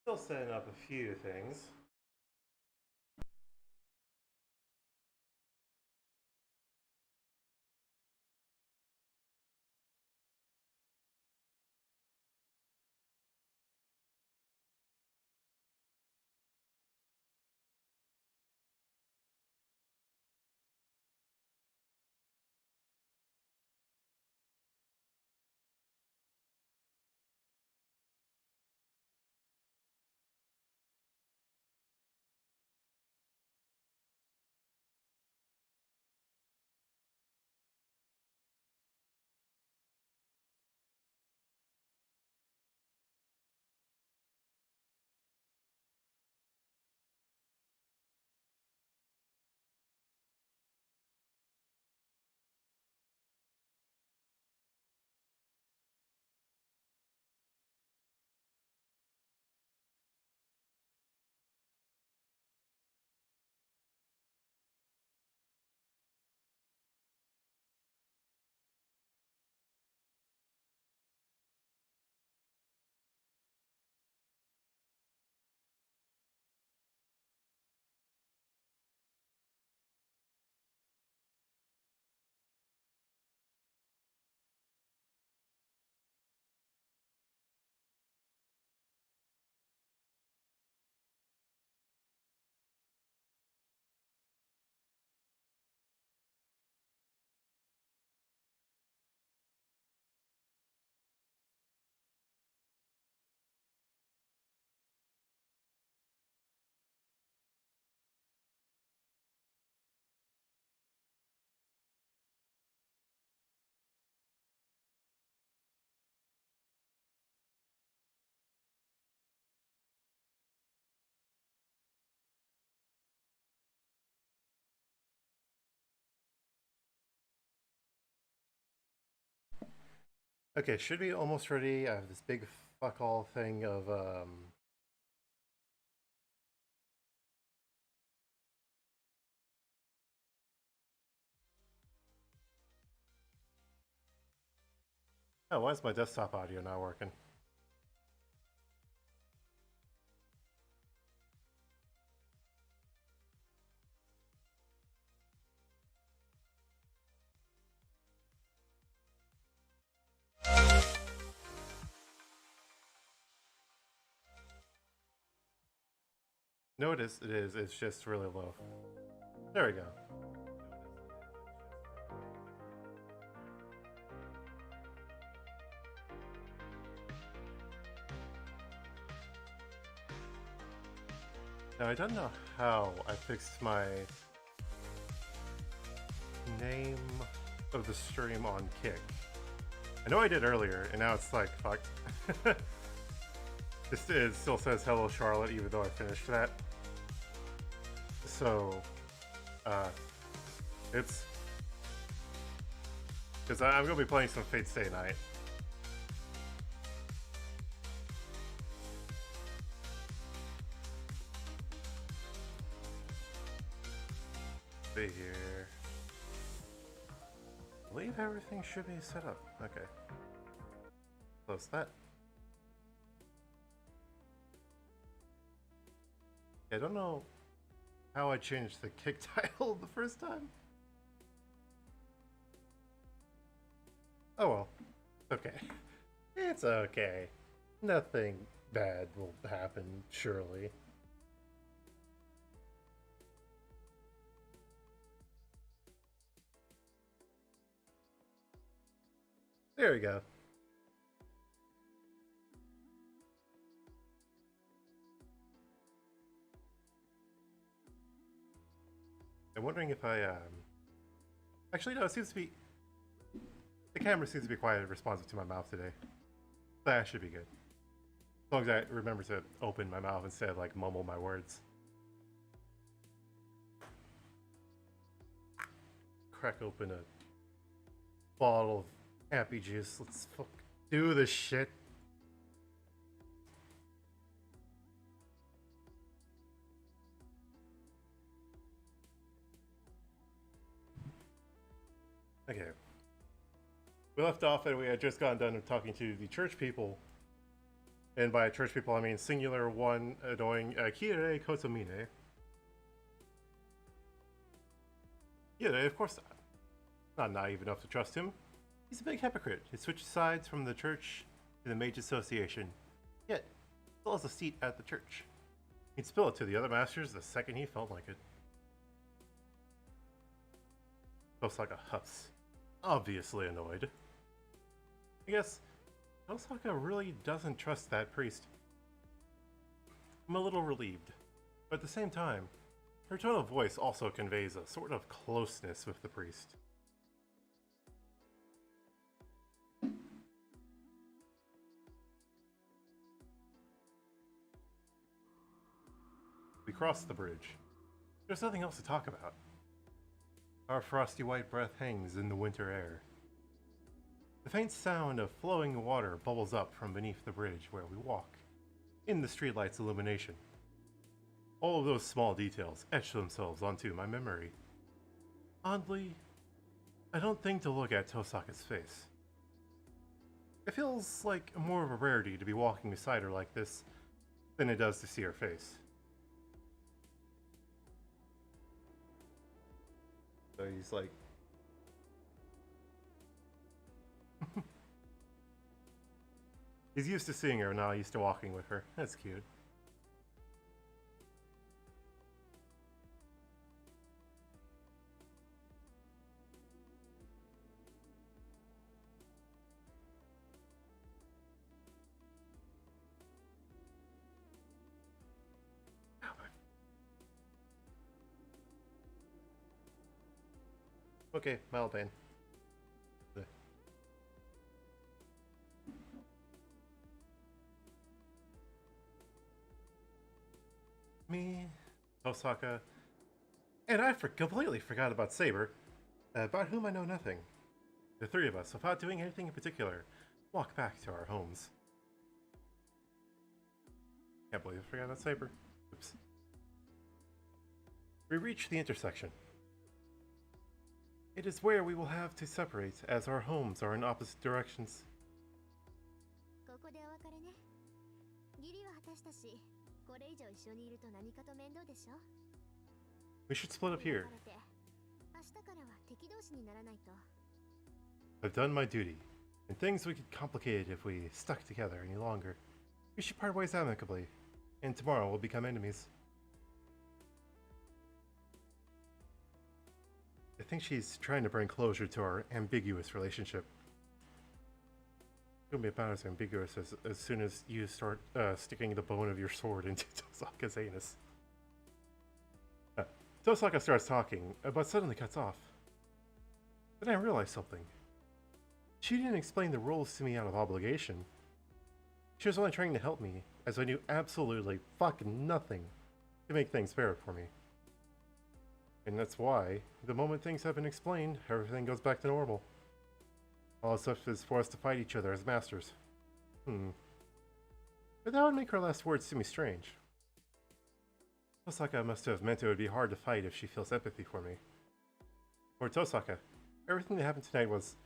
Still setting up a few things. Okay, should be almost ready. I have this big fuck all thing of oh, why is my desktop audio not working? No, it is. It is. It's just really low. There we go. Now, I don't know how I fixed my name of the stream on Kick. I know I did earlier, and now it's like, fuck. It still says hello Charlotte, even though I finished that. So, it's... Because I'm going to be playing some Fate Stay Night. Be here. I believe everything should be set up. Okay. Close that. I don't know how I changed the Kick title the first time. Oh well. Okay. It's okay. Nothing bad will happen, surely. There we go. I'm wondering if I, Actually, no, it seems to be... The camera seems to be quite responsive to my mouth today. That should be good. As long as I remember to open my mouth instead of, like, mumble my words. Crack open a bottle of happy juice. Let's fuck do this shit. Okay. We left off and we had just gotten done talking to the church people And by church people, I mean singular one annoying Kirei Kotomine. Kirei, of course not naive enough to trust him. He's a big hypocrite. He switched sides from the church to the Mage Association. Yet, still has a seat at the church. He'd spill it to the other masters the second he felt like it. Tosaka huffs, obviously annoyed. I guess Tosaka really doesn't trust that priest. I'm a little relieved, but at the same time, her tone of voice also conveys a sort of closeness with the priest. We cross the bridge. There's nothing else to talk about. Our frosty white breath hangs in the winter air. The faint sound of flowing water bubbles up from beneath the bridge where we walk, in the streetlight's illumination. All of those small details etch themselves onto my memory. Oddly, I don't think to look at Tosaka's face. It feels like more of a rarity to be walking beside her like this than it does to see her face. So he's like... He's used to seeing her, now used to walking with her. That's cute. Okay, mild pain. Me, Tosaka, and I completely forgot about Saber, about whom I know nothing. The three of us, without doing anything in particular, walk back to our homes. Can't believe I forgot about Saber. Oops. We reach the intersection. It is where we will have to separate, as our homes are in opposite directions. We should split up here. I've done my duty, and things would get complicated if we stuck together any longer. We should part ways amicably, and tomorrow we'll become enemies. I think she's trying to bring closure to our ambiguous relationship. It's gonna be about as ambiguous as soon as you start sticking the bone of your sword into Tosaka's anus. Tosaka starts talking, but suddenly cuts off. Then I realized something. She didn't explain the rules to me out of obligation. She was only trying to help me, as I knew absolutely fucking nothing to make things fair for me. And that's why, the moment things have been explained, everything goes back to normal. All that's left is for us to fight each other as masters. But that would make her last words seem strange. Tosaka must have meant it would be hard to fight if she feels empathy for me. For Tosaka, everything that happened tonight was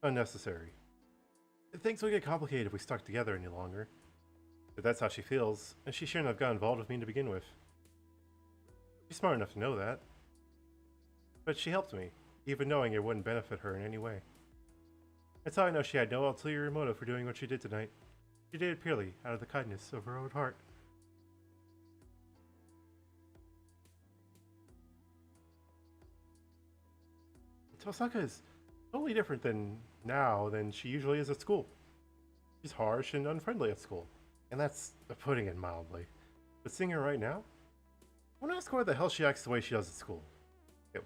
unnecessary. Things would get complicated if we stuck together any longer. But that's how she feels, and she shouldn't have got involved with me to begin with. She's smart enough to know that. But she helped me, even knowing it wouldn't benefit her in any way. That's how I know she had no ulterior motive for doing what she did tonight. She did it purely out of the kindness of her own heart. Tosaka is totally different than she usually is at school. She's harsh and unfriendly at school, and that's putting it mildly. But seeing her right now, I want to ask her why the hell she acts the way she does at school.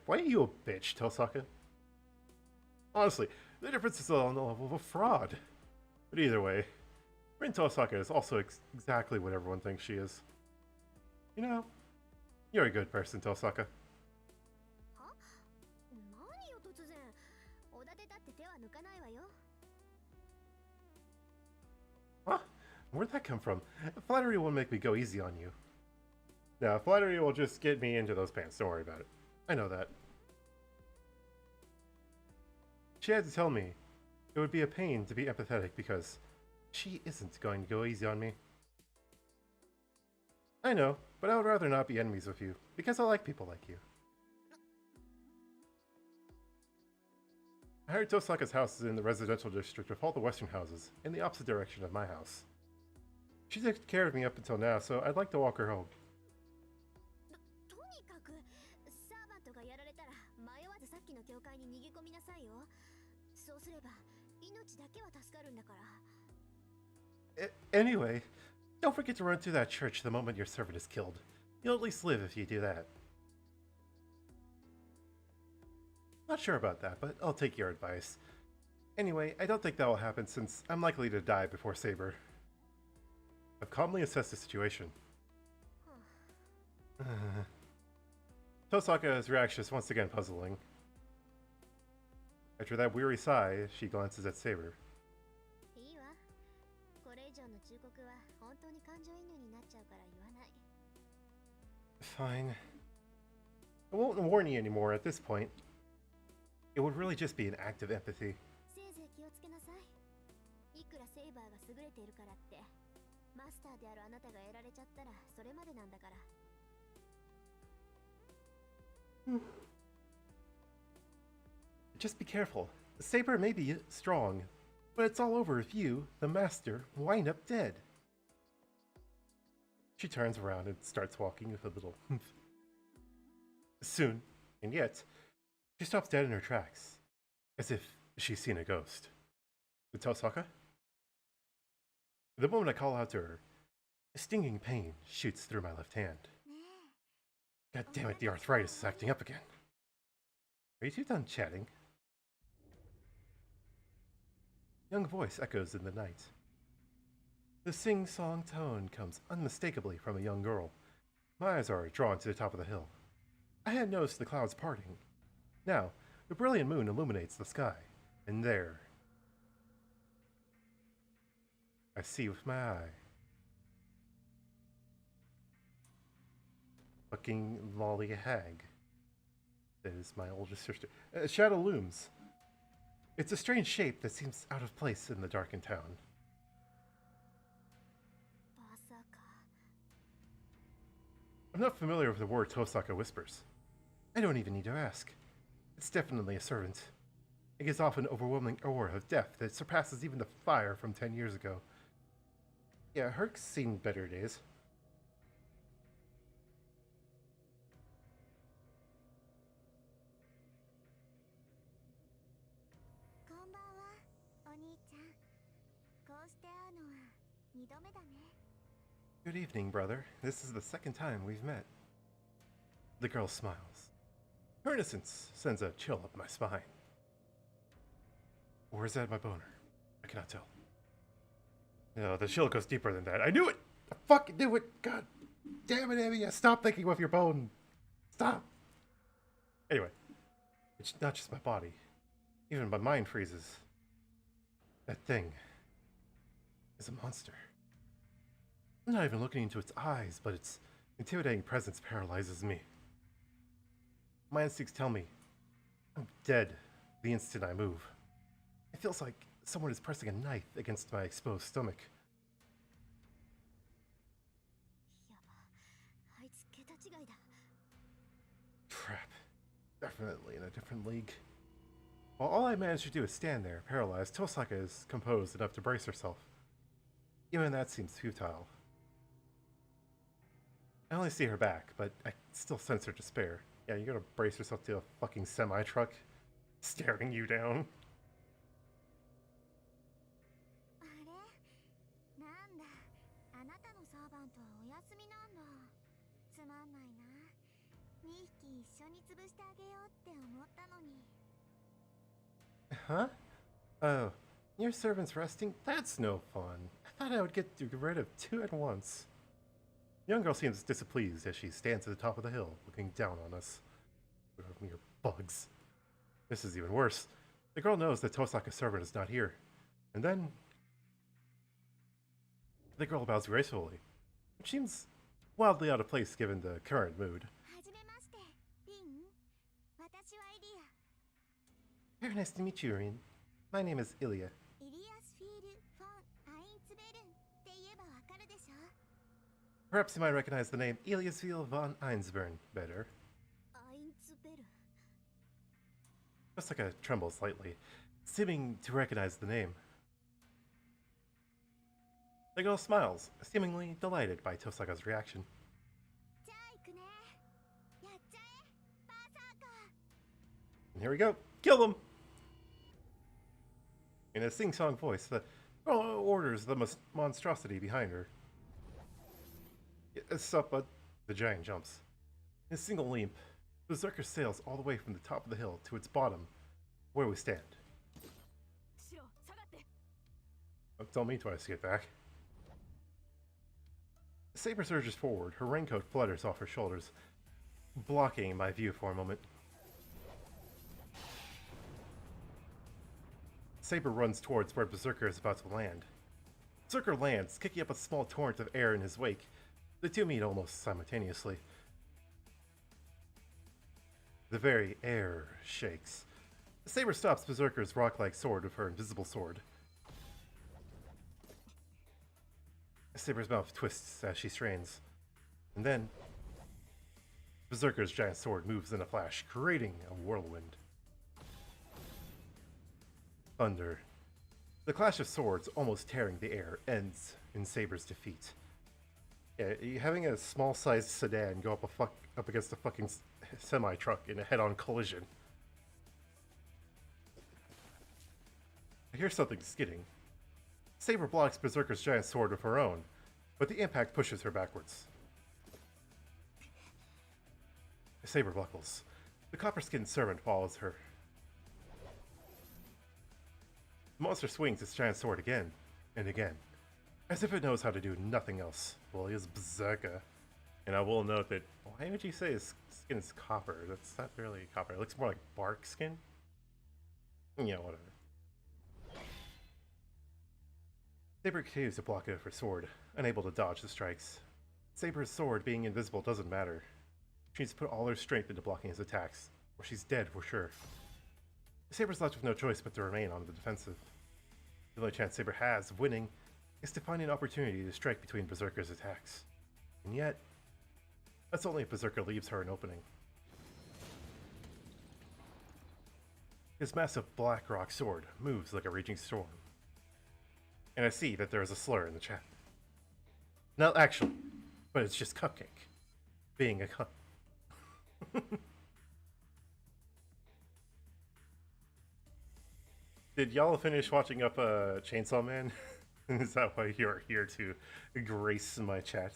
Why are you a bitch, Tosaka? Honestly, the difference is on the level of a fraud. But either way, Rin Tosaka is also exactly what everyone thinks she is. You know, you're a good person, Tosaka. Huh? Where'd that come from? Flattery won't make me go easy on you. No, flattery will just get me into those pants, don't worry about it. I know that. She had to tell me it would be a pain to be empathetic because she isn't going to go easy on me. I know, but I would rather not be enemies with you, because I like people like you. I heard Tosaka's house is in the residential district with all the western houses, in the opposite direction of my house. She took care of me up until now, so I'd like to walk her home. とにかくサーバントがやられたら迷わずさっきの教会に逃げ込みなさいよ。そうすれば命だけは助かるんだから。Anyway, don't forget to run through that church the moment your servant is killed. You'll at least live if you do that. Not sure about that, but I'll take your advice. Anyway, I don't think that will happen since I'm likely to die before Saber. I've calmly assessed the situation. Tosaka's reaction is once again puzzling. After that weary sigh, she glances at Saber. Fine. I won't warn you anymore at this point. It would really just be an act of empathy. Just be careful. Saber may be strong, but it's all over if you, the master, wind up dead. She turns around and starts walking with a little Soon, and yet, she stops dead in her tracks, as if she's seen a ghost. Tosaka? The moment I call out to her, a stinging pain shoots through my left hand. God damn it, the arthritis is acting up again. Are you two done chatting? Young voice echoes in the night. The sing-song tone comes unmistakably from a young girl. My eyes are drawn to the top of the hill. I had noticed the clouds parting. Now, the brilliant moon illuminates the sky, and there, I see with my eye. Fucking lolly hag. That is my older sister. A shadow looms. It's a strange shape that seems out of place in the darkened town. I'm not familiar with the word Tosaka whispers. I don't even need to ask. It's definitely a servant. It gives off an overwhelming aura of death that surpasses even the fire from 10 years ago. Yeah, Herc's seen better days. Good evening, brother. This is the second time we've met. The girl smiles. Her innocence sends a chill up my spine. Or is that my boner? I cannot tell. No, the chill goes deeper than that. I knew it! I fucking knew it! God damn it, Abby! Stop thinking with your bone! Stop! Anyway, it's not just my body. Even my mind freezes. That thing is a monster. I'm not even looking into its eyes, but its intimidating presence paralyzes me. My instincts tell me I'm dead the instant I move. It feels like someone is pressing a knife against my exposed stomach. Crap. Definitely in a different league. While all I managed to do is stand there, paralyzed, Tosaka is composed enough to brace herself. Even that seems futile. I only see her back, but I still sense her despair. Yeah, you're gonna brace yourself to a fucking semi-truck staring you down. Huh? Oh, your servant's resting? That's no fun. I thought I would get rid of two at once. The young girl seems displeased as she stands at the top of the hill, looking down on us. Mere bugs. This is even worse. The girl knows that Tosaka's servant is not here. And then the girl bows gracefully, which seems wildly out of place given the current mood. Very nice to meet you, Rin. My name is Ilya. Perhaps you might recognize the name Eliasville von Einsburn better. アインツベル。 Jessica trembles slightly, seeming to recognize the name. The girl smiles, seemingly delighted by Tosaka's reaction. じゃあ行くね。やっちゃえ、バーサーカー。 And here we go. Kill them! In a sing-song voice, the girl orders the monstrosity behind her. It's up, but the giant jumps. In a single leap, Berserker sails all the way from the top of the hill to its bottom, where we stand. Don't tell me twice to get back. The saber surges forward, her raincoat flutters off her shoulders, blocking my view for a moment. Saber runs towards where Berserker is about to land. Berserker lands, kicking up a small torrent of air in his wake. The two meet almost simultaneously. The very air shakes. The saber stops Berserker's rock-like sword with her invisible sword. The saber's mouth twists as she strains. And then, Berserker's giant sword moves in a flash, creating a whirlwind. Thunder. The clash of swords, almost tearing the air, ends in Saber's defeat. Yeah, having a small-sized sedan go up against a fucking semi-truck in a head-on collision. I hear something skidding. Saber blocks Berserker's giant sword with her own, but the impact pushes her backwards. Saber buckles. The copper-skinned servant follows her. The monster swings its giant sword again and again, as if it knows how to do nothing else. Well, he is Berserker. And I will note that, why would you say his skin is copper? That's not really copper. It looks more like bark skin. Yeah, whatever. Saber continues to block it with her sword, unable to dodge the strikes. Saber's sword being invisible doesn't matter. She needs to put all her strength into blocking his attacks, or she's dead for sure. Saber's left with no choice but to remain on the defensive. The only chance Saber has of winning is to find an opportunity to strike between Berserker's attacks. And yet, that's only if Berserker leaves her an opening. His massive black rock sword moves like a raging storm. And I see that there is a slur in the chat. Not actually, but it's just Cupcake. Being a cup. Did y'all finish watching up Chainsaw Man? Is that why you're here to grace my chat?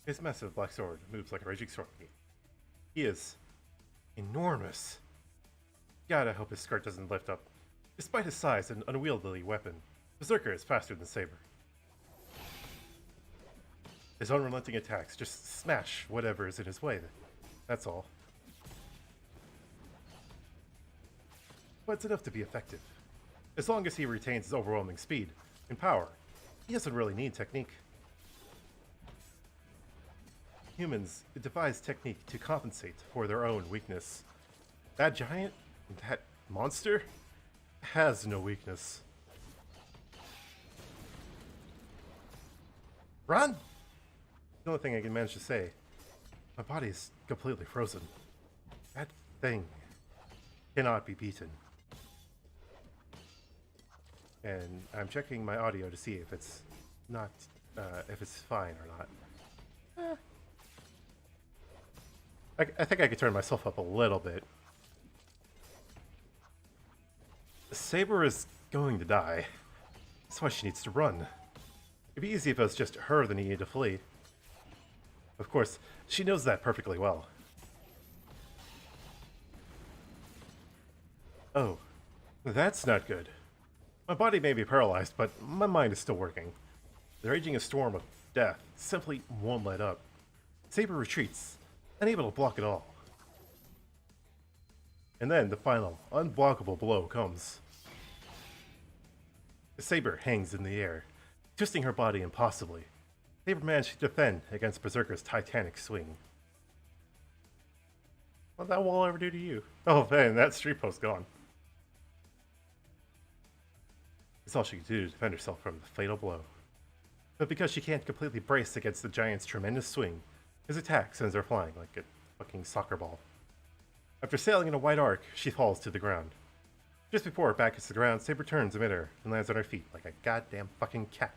His massive black sword moves like a raging storm. He is enormous. God, I hope his skirt doesn't lift up. Despite his size and unwieldy weapon, Berserker is faster than Saber. His unrelenting attacks just smash whatever is in his way. That's all. But it's enough to be effective. As long as he retains his overwhelming speed and power, he doesn't really need technique. Humans devise technique to compensate for their own weakness. That giant, that monster, has no weakness. Run! The only thing I can manage to say. My body is completely frozen. That thing cannot be beaten. And I'm checking my audio to see if it's not, if it's fine or not. I think I could turn myself up a little bit. Saber is going to die. That's why she needs to run. It'd be easy if it was just her that needed to flee. Of course, she knows that perfectly well. Oh, that's not good. My body may be paralyzed, but my mind is still working. The raging storm of death simply won't let up. Saber retreats, unable to block it all. And then the final, unblockable blow comes. Saber hangs in the air, twisting her body impossibly. Saber managed to defend against Berserker's titanic swing. What that will ever do to you? Oh man, that street post gone. It's all she could do to defend herself from the fatal blow. But because she can't completely brace against the giant's tremendous swing, his attack sends her flying like a fucking soccer ball. After sailing in a wide arc, she falls to the ground. Just before her back hits the ground, Saber turns amid her and lands on her feet like a goddamn fucking cat.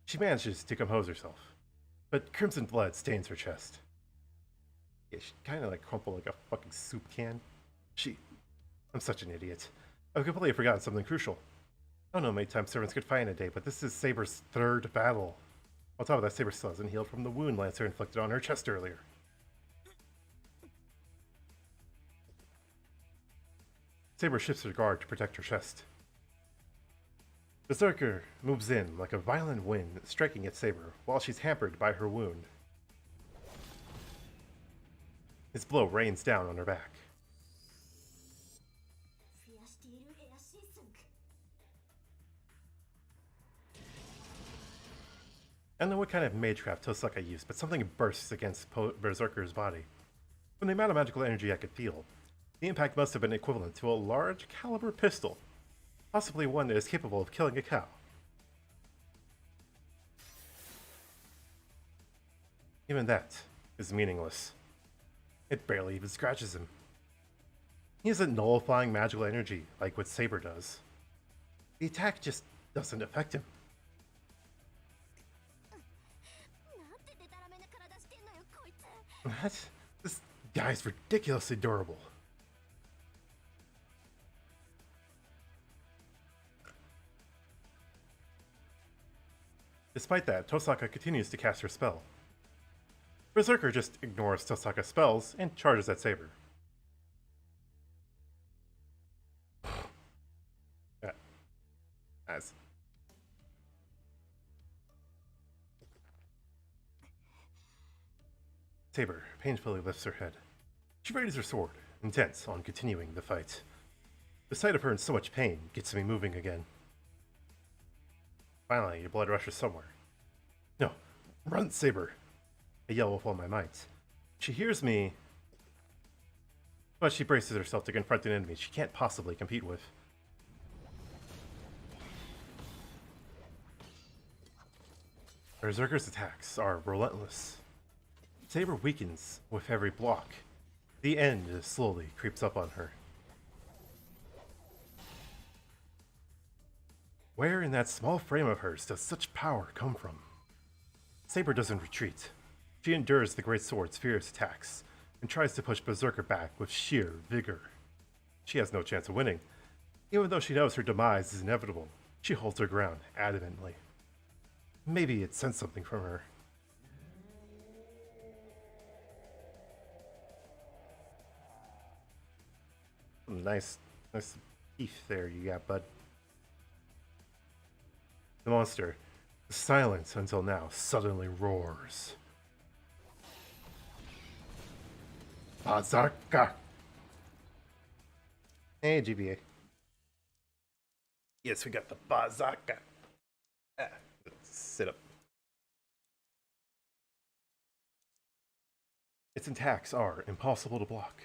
She manages to compose herself, but crimson blood stains her chest. Yeah, she kind of like crumpled like a fucking soup can. I'm such an idiot. I've completely forgotten something crucial. I don't know how many times servants could fight in a day, but this is Saber's third battle. On top of that, Saber still hasn't healed from the wound Lancer inflicted on her chest earlier. Saber shifts her guard to protect her chest. Berserker moves in like a violent wind, striking at Saber while she's hampered by her wound. His blow rains down on her back. I don't know what kind of magecraft Tosaka used, but something bursts against Berserker's body. From the amount of magical energy I could feel, the impact must have been equivalent to a large caliber pistol, possibly one that is capable of killing a cow. Even that is meaningless. It barely even scratches him. He isn't nullifying magical energy like what Saber does. The attack just doesn't affect him. What? This guy's ridiculously durable. Despite that, Tosaka continues to cast her spell. Berserker just ignores Tosaka's spells and charges at Saber. Nice. Saber painfully lifts her head. She raises her sword, intent on continuing the fight. The sight of her in so much pain gets me moving again. Finally, your blood rushes somewhere. No, run, Saber! I yell with all my might. She hears me, but she braces herself to confront an enemy she can't possibly compete with. Berserker's attacks are relentless. Saber weakens with every block. The end slowly creeps up on her. Where in that small frame of hers does such power come from? Saber doesn't retreat. She endures the great sword's fierce attacks and tries to push Berserker back with sheer vigor. She has no chance of winning. Even though she knows her demise is inevitable, she holds her ground adamantly. Maybe it sensed something from her. Nice teeth there you got, bud. The monster, silent until now, suddenly roars. Bazarka! Hey, GBA. Yes, we got the Bazarka. Let's sit up. Its attacks are impossible to block.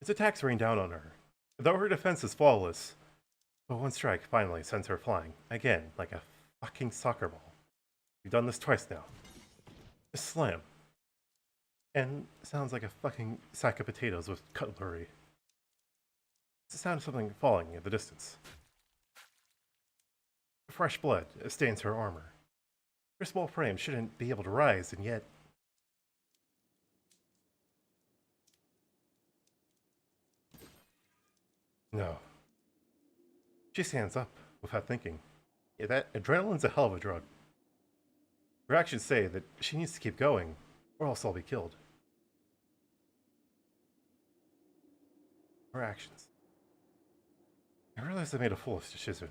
Its attacks rain down on her, though her defense is flawless. But one strike finally sends her flying, again, like a fucking soccer ball. You've done this twice now. A slam. And sounds like a fucking sack of potatoes with cutlery. It's the sound of something falling in the distance. Fresh blood stains her armor. Her small frame shouldn't be able to rise, and yet... No. She stands up without thinking. Yeah, that adrenaline's a hell of a drug. Her actions say that she needs to keep going, or else I'll be killed. Her actions. I realized I made a foolish decision.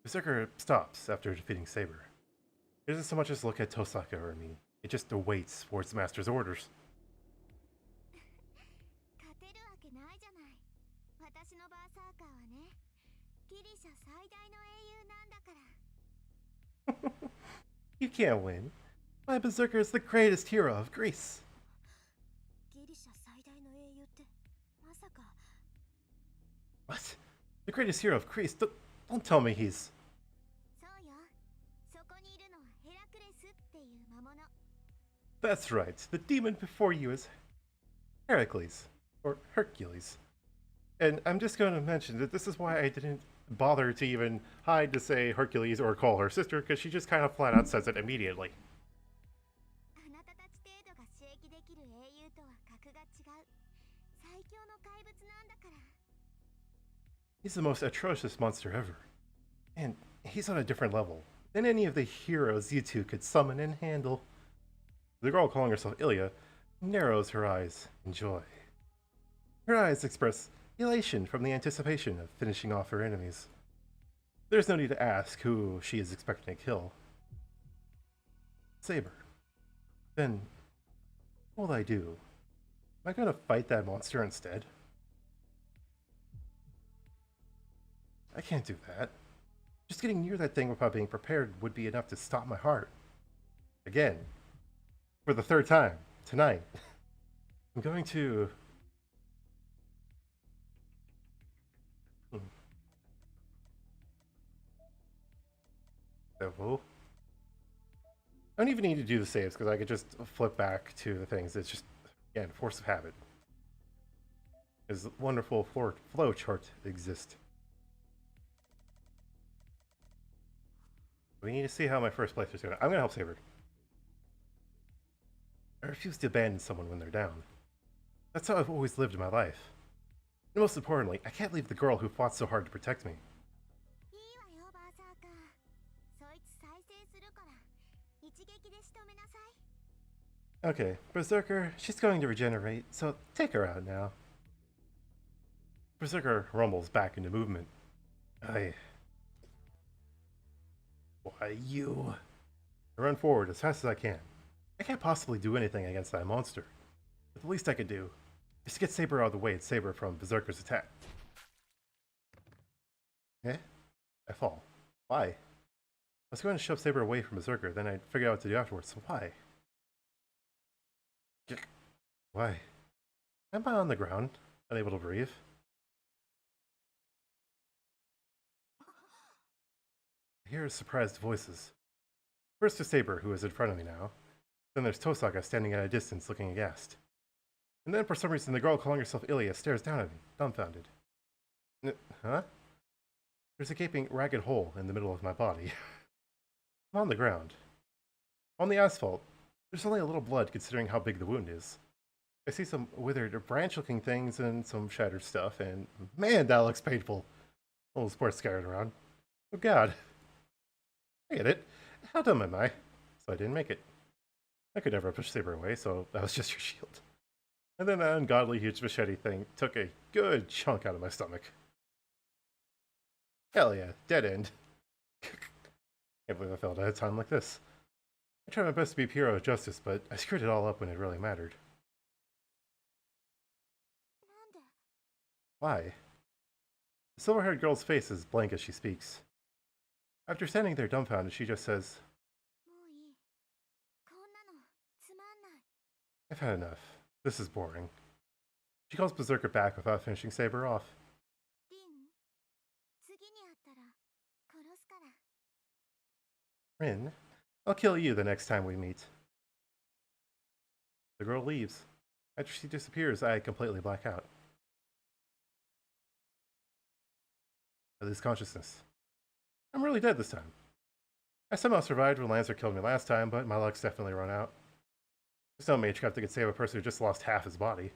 Berserker stops after defeating Saber. It doesn't so much as look at Tosaka or me. It just awaits for its master's orders. You can't win. My Berserker is the greatest hero of Greece. The greatest hero of Greece. Don't tell me he's... そうよ。そこにいるのはヘラクレスっていう魔物。That's right. The demon before you is Heracles. Or Hercules. And I'm just going to mention that this is why I didn't bother to even hide to say Hercules or call her sister, because she just kind of flat out says it immediately. あなたたち程度が刺激できる英雄とは格が違う。最強の怪物なんだから。He's the most atrocious monster ever. And he's on a different level than any of the heroes you two could summon and handle. The girl calling herself Ilya narrows her eyes in joy. Her eyes express elation from the anticipation of finishing off her enemies. There's no need to ask who she is expecting to kill. Saber. Then, what will I do? Am I gonna fight that monster instead? I can't do that. Just getting near that thing without being prepared would be enough to stop my heart. Again. For the third time. Tonight. I'm going to... Oh. I don't even need to do the saves because I could just flip back to the things. It's just, again, force of habit. His wonderful flow chart exists. We need to see how my first playthrough is going. I'm going to help Saber. I refuse to abandon someone when they're down. That's how I've always lived my life. And most importantly, I can't leave the girl who fought so hard to protect me. いいわよ、バーサーカー。そいつ再生するから、一撃で仕留めなさい。Okay, Berserker, she's going to regenerate, so take her out now. Berserker rumbles back into movement. Why, you... I run forward as fast as I can. I can't possibly do anything against that monster. But the least I could do is to get Saber out of the way and save her from Berserker's attack. Eh? I fall. Why? I was going to shove Saber away from Berserker, then I'd figure out what to do afterwards, so why? Why? Am I on the ground, unable to breathe? I hear surprised voices. First is Saber, who is in front of me now. Then there's Tosaka standing at a distance looking aghast. And then for some reason the girl calling herself Ilya stares down at me, dumbfounded. Huh? There's a gaping, ragged hole in the middle of my body. I'm on the ground. On the asphalt, there's only a little blood considering how big the wound is. I see some withered branch-looking things and some shattered stuff, and man, that looks painful. All the sports scattered around. Oh god. I get it. How dumb am I? So I didn't make it. I could never push Saber away, so that was just your shield. And then that ungodly huge machete thing took a good chunk out of my stomach. Hell yeah, dead end. Can't believe I failed at a time like this. I tried my best to be hero of justice, but I screwed it all up when it really mattered. Why? The silver-haired girl's face is blank as she speaks. After standing there dumbfounded, she just says, I've had enough. This is boring. She calls Berserker back without finishing Saber off. Rin, I'll kill you the next time we meet. The girl leaves. After she disappears, I completely black out. I lose consciousness. I'm really dead this time. I somehow survived when Lancer killed me last time, but my luck's definitely run out. There's no magecraft that could save a person who just lost half his body.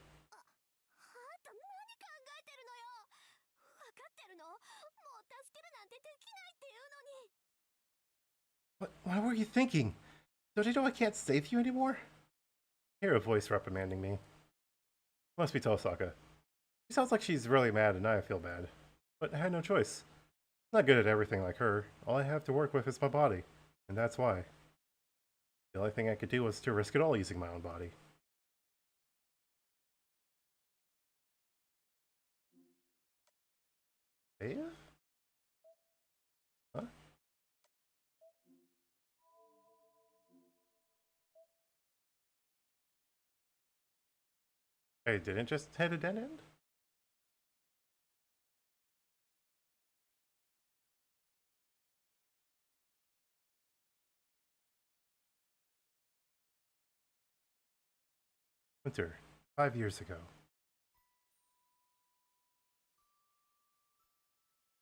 What were you thinking? Don't you know I can't save you anymore? I hear a voice reprimanding me. Must be Tosaka. She sounds like she's really mad and I feel bad. But I had no choice. I'm not good at everything like her. All I have to work with is my body. And that's why. The only thing I could do was to risk it all using my own body. Save? Huh? I didn't just hit a dead end? Winter, 5 years ago.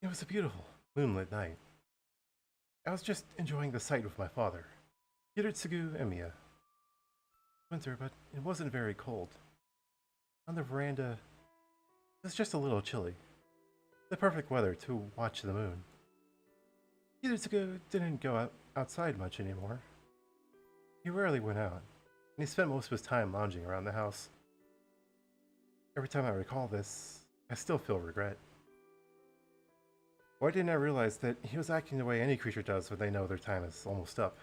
It was a beautiful, moonlit night. I was just enjoying the sight with my father, Hiritsugu and Mia. Winter, but it wasn't very cold. On the veranda, it was just a little chilly. The perfect weather to watch the moon. Hiritsugu didn't go outside much anymore. He rarely went out, and he spent most of his time lounging around the house. Every time I recall this, I still feel regret. Why didn't I realize that he was acting the way any creature does when they know their time is almost up?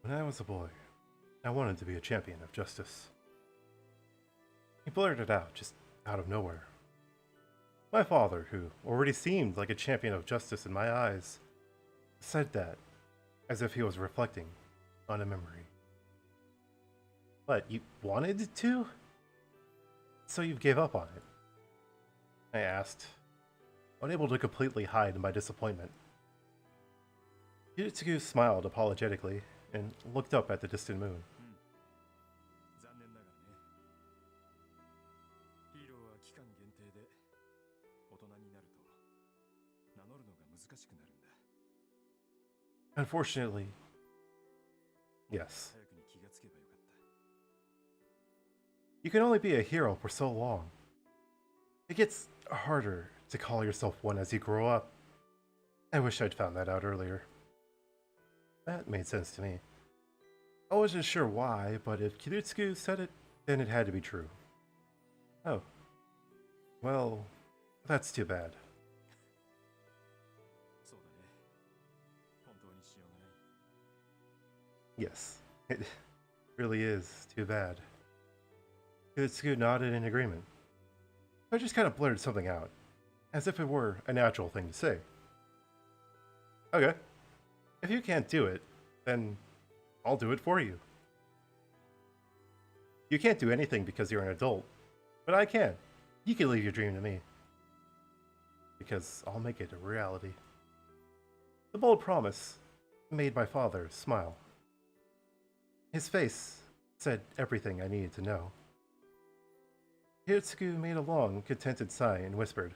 When I was a boy, I wanted to be a champion of justice. He blurted it out, just out of nowhere. My father, who already seemed like a champion of justice in my eyes, said that as if he was reflecting on a memory. What, you wanted to? So you gave up on it? I asked, unable to completely hide my disappointment. Hiritsugu smiled apologetically and looked up at the distant moon. Unfortunately, yes. You can only be a hero for so long. It gets harder to call yourself one as you grow up. I wish I'd found that out earlier. That made sense to me. I wasn't sure why, but if Kiritsugu said it, then it had to be true. Oh. Well, that's too bad. Yes, it really is too bad. Kiritsugu nodded in agreement. I just kind of blurted something out, as if it were a natural thing to say. Okay. If you can't do it, then I'll do it for you. You can't do anything because you're an adult, but I can. You can leave your dream to me. Because I'll make it a reality. The bold promise made my father smile. His face said everything I needed to know. Hiritsugu made a long, contented sigh and whispered,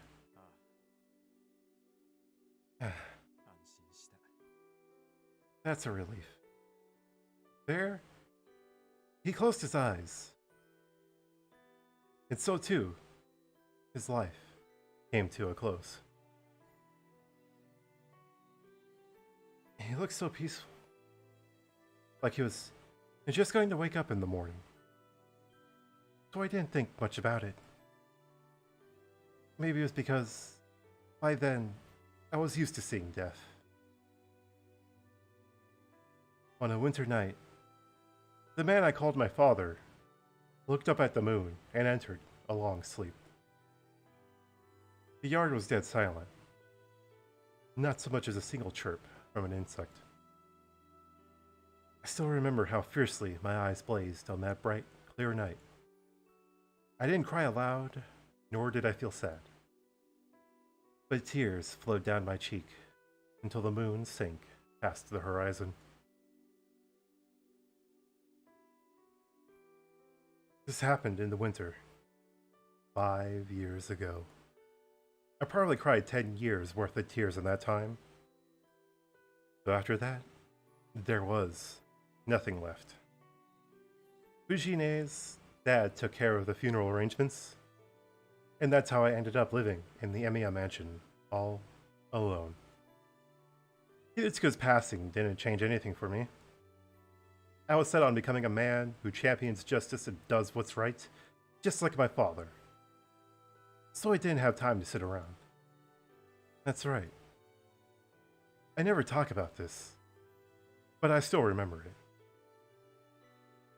"That's a relief." There, he closed his eyes. And so too, his life came to a close. He looked so peaceful. Like he was just going to wake up in the morning. So I didn't think much about it. Maybe it was because by then I was used to seeing death. On a winter night, the man I called my father looked up at the moon and entered a long sleep. The yard was dead silent. Not so much as a single chirp from an insect. I still remember how fiercely my eyes blazed on that bright, clear night. I didn't cry aloud, nor did I feel sad. But tears flowed down my cheek until the moon sank past the horizon. This happened in the winter, 5 years ago. I probably cried 10 years worth of tears in that time. So after that, there was nothing left. Fujine's dad took care of the funeral arrangements, and that's how I ended up living in the Emiya mansion, all alone. Hiritsugu's passing didn't change anything for me. I was set on becoming a man who champions justice and does what's right, just like my father. So I didn't have time to sit around. That's right. I never talk about this, but I still remember it.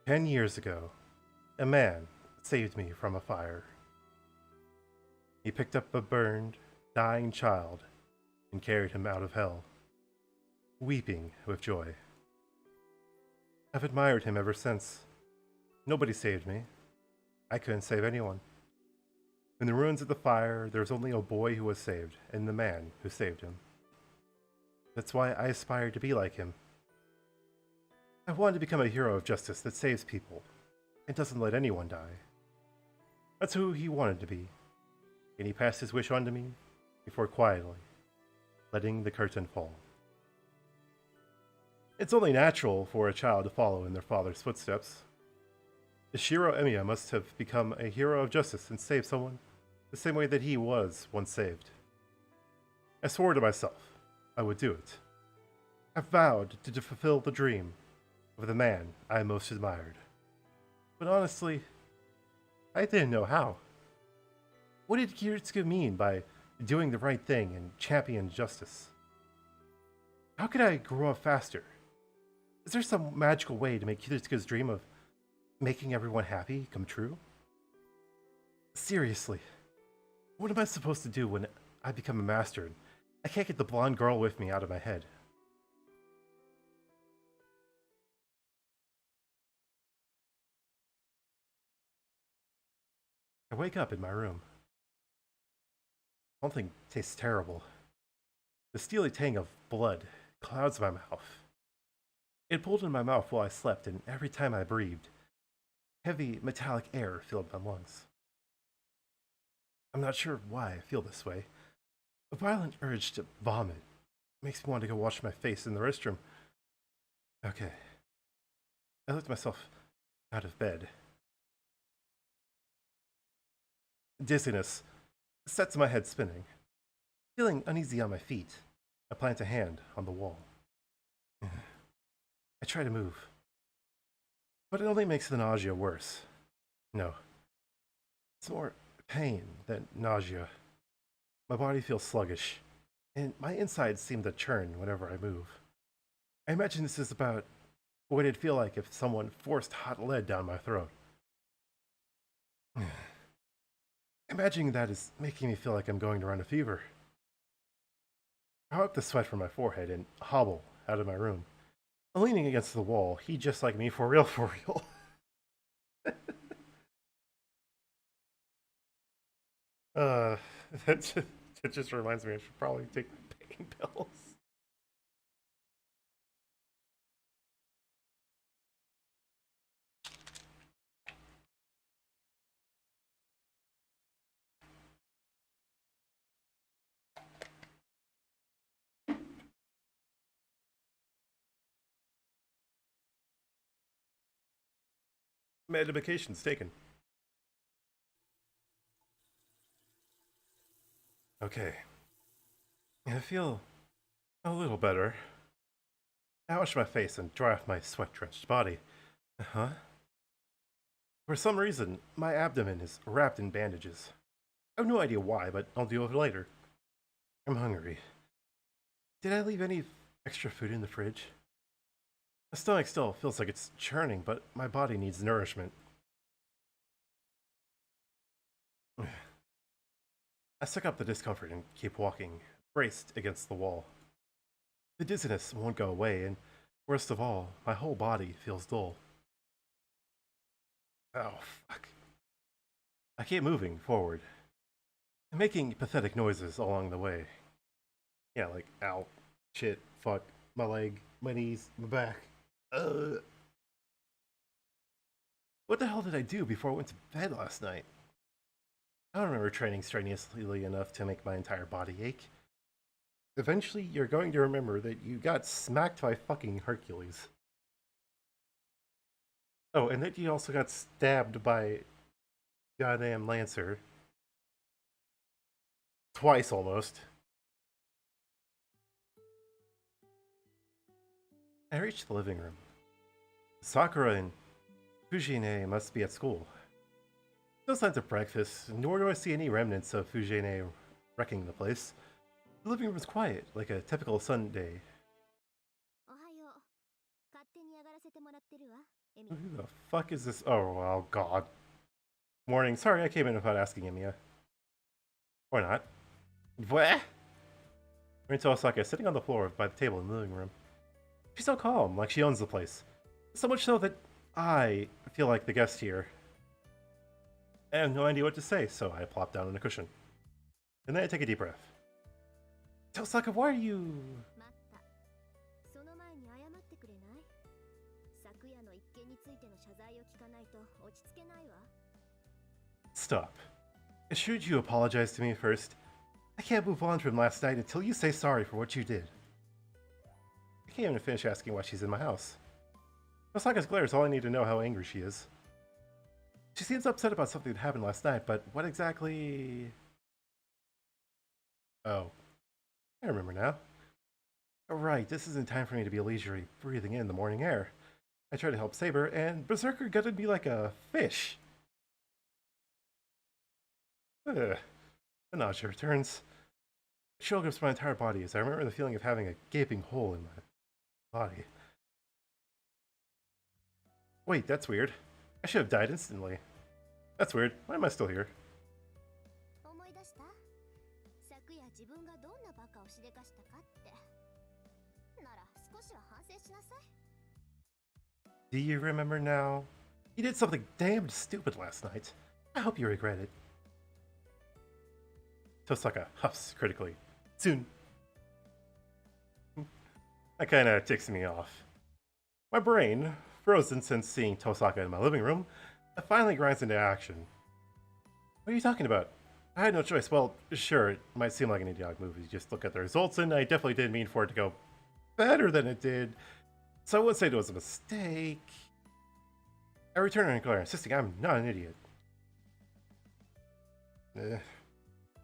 10 years ago, a man saved me from a fire. He picked up a burned, dying child and carried him out of hell, weeping with joy. I've admired him ever since. Nobody saved me. I couldn't save anyone. In the ruins of the fire, there was only a boy who was saved, and the man who saved him. That's why I aspired to be like him. I wanted to become a hero of justice that saves people and doesn't let anyone die. That's who he wanted to be, and he passed his wish on to me before quietly letting the curtain fall. It's only natural for a child to follow in their father's footsteps. Ishiro Emiya must have become a hero of justice and saved someone the same way that he was once saved. I swore to myself I would do it. I vowed to fulfill the dream of the man I most admired. But honestly, I didn't know how. What did Kiritsugu mean by doing the right thing and champion justice? How could I grow up faster? Is there some magical way to make Kiritsugu's dream of making everyone happy come true? Seriously, what am I supposed to do when I become a master and I can't get the blonde girl with me out of my head? I wake up in my room. Something tastes terrible. The steely tang of blood clouds my mouth. It pulled in my mouth while I slept, and every time I breathed, heavy metallic air filled my lungs. I'm not sure why I feel this way. A violent urge to vomit makes me want to go wash my face in the restroom. Okay. I lift myself out of bed. Dizziness sets my head spinning. Feeling uneasy on my feet, I plant a hand on the wall. I try to move, but it only makes the nausea worse. No, it's more pain than nausea. My body feels sluggish, and my insides seem to churn whenever I move. I imagine this is about what it'd feel like if someone forced hot lead down my throat. Imagining that is making me feel like I'm going to run a fever. I wipe the sweat from my forehead and hobble out of my room. I'm leaning against the wall. He just like me, for real, for real. uh, that just reminds me I should probably take my pain pills. Medication's taken. Okay. I feel a little better. I wash my face and dry off my sweat-drenched body. Huh? For some reason, my abdomen is wrapped in bandages. I have no idea why, but I'll deal with it later. I'm hungry. Did I leave any extra food in the fridge? My stomach still feels like it's churning, but my body needs nourishment. I suck up the discomfort and keep walking, braced against the wall. The dizziness won't go away, and worst of all, my whole body feels dull. Oh, fuck. I keep moving forward, making pathetic noises along the way. Yeah, like, ow, shit, fuck, my leg, my knees, my back. What the hell did I do before I went to bed last night? I don't remember training strenuously enough to make my entire body ache. Eventually, you're going to remember that you got smacked by fucking Hercules. Oh, and that you also got stabbed by goddamn Lancer. Twice, almost. I reached the living room. Sakura and Fujine must be at school. No signs of breakfast, nor do I see any remnants of Fujine wrecking the place. The living room is quiet, like a typical Sunday. Who the fuck is this? Oh god. Morning. Sorry, I came in without asking Emiya. Or not. What? Rinto Osaka is sitting on the floor by the table in the living room. She's so calm, like she owns the place. So much so that I feel like the guest here. I have no idea what to say, so I plop down on a cushion. And then I take a deep breath. Osaka, why are you... Stop. Shouldn't you apologize to me first? I can't move on from last night until you say sorry for what you did. I can't even finish asking why she's in my house. Osaka's glare is all I need to know how angry she is. She seems upset about something that happened last night, but what exactly... Oh. I remember now. Alright, this isn't time for me to be leisurely breathing in the morning air. I tried to help Saber, and Berserker gutted me like a fish. Ugh. The nausea returns. It chill grips my entire body as I remember the feeling of having a gaping hole in my body. Wait, that's weird. I should have died instantly. That's weird. Why am I still here? Do you remember now? You did something damned stupid last night. I hope you regret it. Tosaka huffs critically. Soon. That kinda ticks me off. My brain, frozen since seeing Tosaka in my living room, finally grinds into action. What are you talking about? I had no choice. Well, sure, it might seem like an idiotic move if you just look at the results, and I definitely didn't mean for it to go better than it did. So I wouldn't say it was a mistake. I return on glare, insisting I'm not an idiot.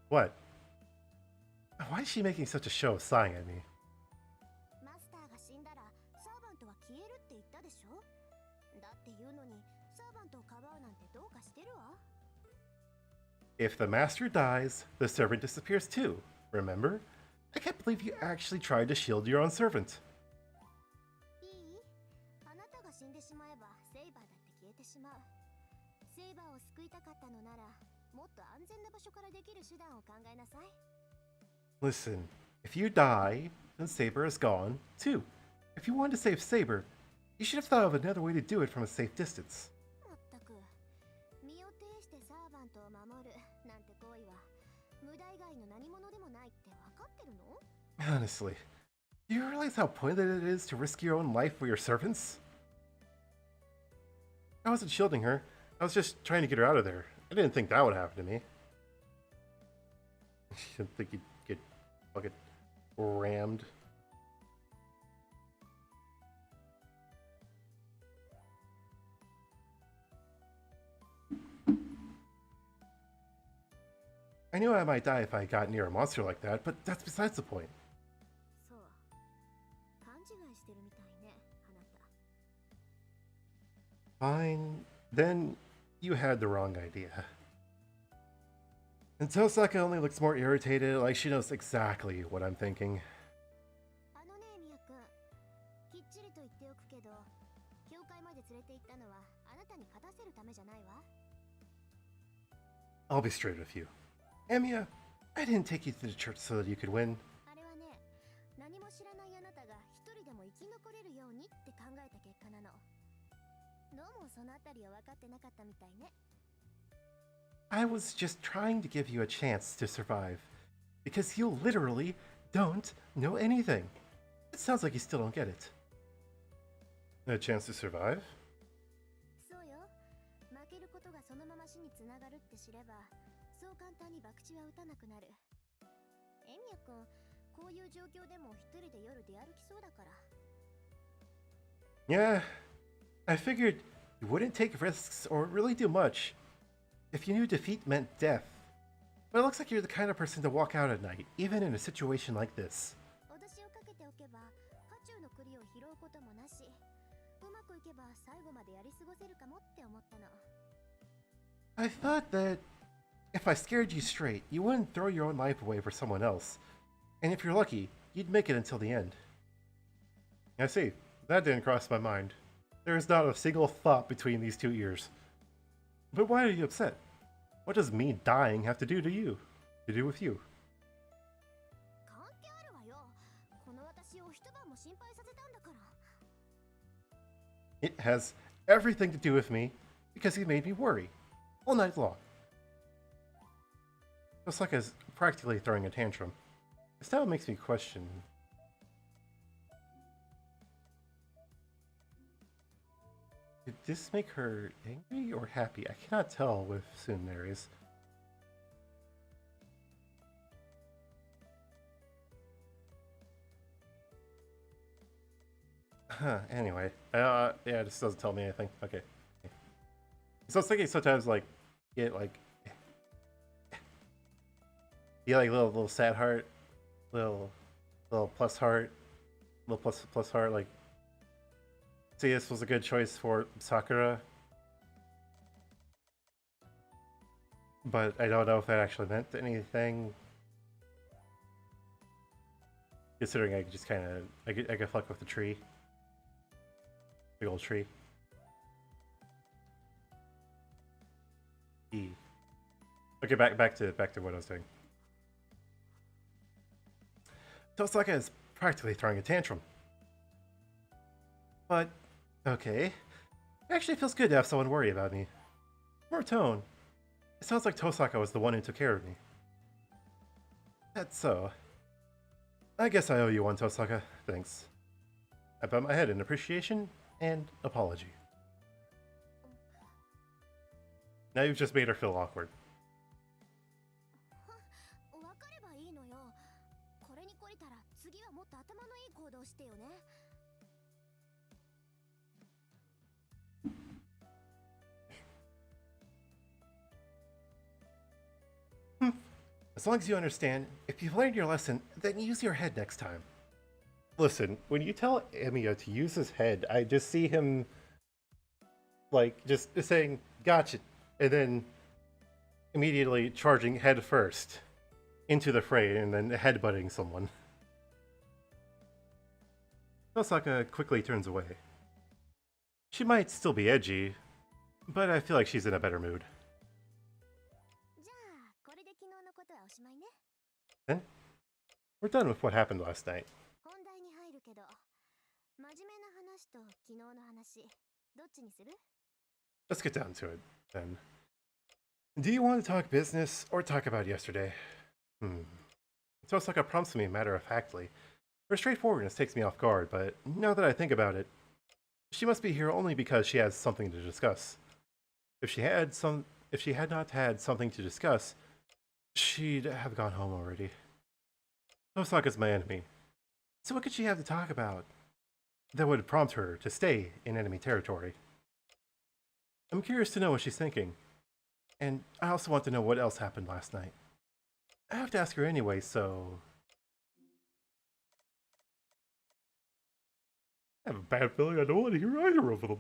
What? Why is she making such a show of sighing at me? If the master dies, the servant disappears too. Remember? I can't believe you actually tried to shield your own servant. Listen, if you die, then Saber is gone too. If you wanted to save Saber, you should have thought of another way to do it from a safe distance. Honestly, do you realize how pointless it is to risk your own life for your servants? I wasn't shielding her. I was just trying to get her out of there. I didn't think that would happen to me. I didn't think you'd get fucking rammed. I knew I might die if I got near a monster like that, but that's besides the point. Fine, then you had the wrong idea. And Tosaka only looks more irritated, like she knows exactly what I'm thinking. I'll be straight with you. Emiya, I didn't take you to the church so that you could win. I was just trying to give you a chance to survive, because you literally don't know anything. It sounds like you still don't get it. A chance to survive? Yeah, I figured you wouldn't take risks or really do much if you knew defeat meant death. But it looks like you're the kind of person to walk out at night, even in a situation like this. I thought that if I scared you straight, you wouldn't throw your own life away for someone else. And if you're lucky, you'd make it until the end. I see. That didn't cross my mind. There is not a single thought between these two ears. But why are you upset? What does me dying have to do with you? It has everything to do with me because he made me worry all night long. It's like he's practically throwing a tantrum. This style makes me question. this make her angry or happy? I cannot tell with Tsunaries. Huh, anyway. Yeah, this doesn't tell me anything. Okay. So I was thinking sometimes, like, get, like... You like little sad heart, little plus heart, little plus heart, like... See, this was a good choice for Sakura. But I don't know if that actually meant anything. Considering I just kind of... I get fucked with the tree. Big old tree. E. Okay, back to what I was saying. Tosaka is practically throwing a tantrum. But, okay. It actually feels good to have someone worry about me. More tone. It sounds like Tosaka was the one who took care of me. That's so. I guess I owe you one, Tosaka. Thanks. I bow my head in appreciation and apology. Now you've just made her feel awkward. As long as you understand, if you've learned your lesson, then use your head next time. Listen, when you tell Emiya to use his head, I just see him, like, just saying, gotcha, and then immediately charging head first into the fray and then headbutting someone. Osaka quickly turns away. She might still be edgy, but I feel like she's in a better mood. Then, we're done with what happened last night. Let's get down to it, then. Do you want to talk business or talk about yesterday? Tosaka prompts me matter-of-factly. Her straightforwardness takes me off guard, but now that I think about it, she must be here only because she has something to discuss. If she had not had something to discuss, she'd have gone home already. Tosaka's my enemy. So what could she have to talk about that would prompt her to stay in enemy territory? I'm curious to know what she's thinking. And I also want to know what else happened last night. I have to ask her anyway, so... I have a bad feeling I don't want to hear either of them.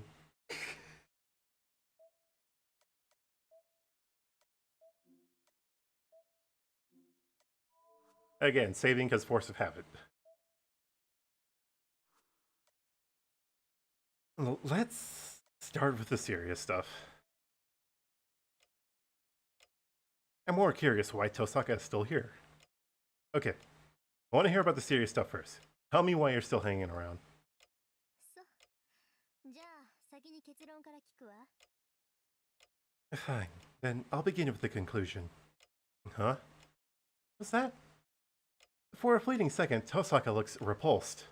Again, saving because force of habit. Let's start with the serious stuff. I'm more curious why Tosaka is still here. Okay, I want to hear about the serious stuff first. Tell me why you're still hanging around. Fine, then I'll begin with the conclusion. Huh? What's that? For a fleeting second, Tosaka looks repulsed.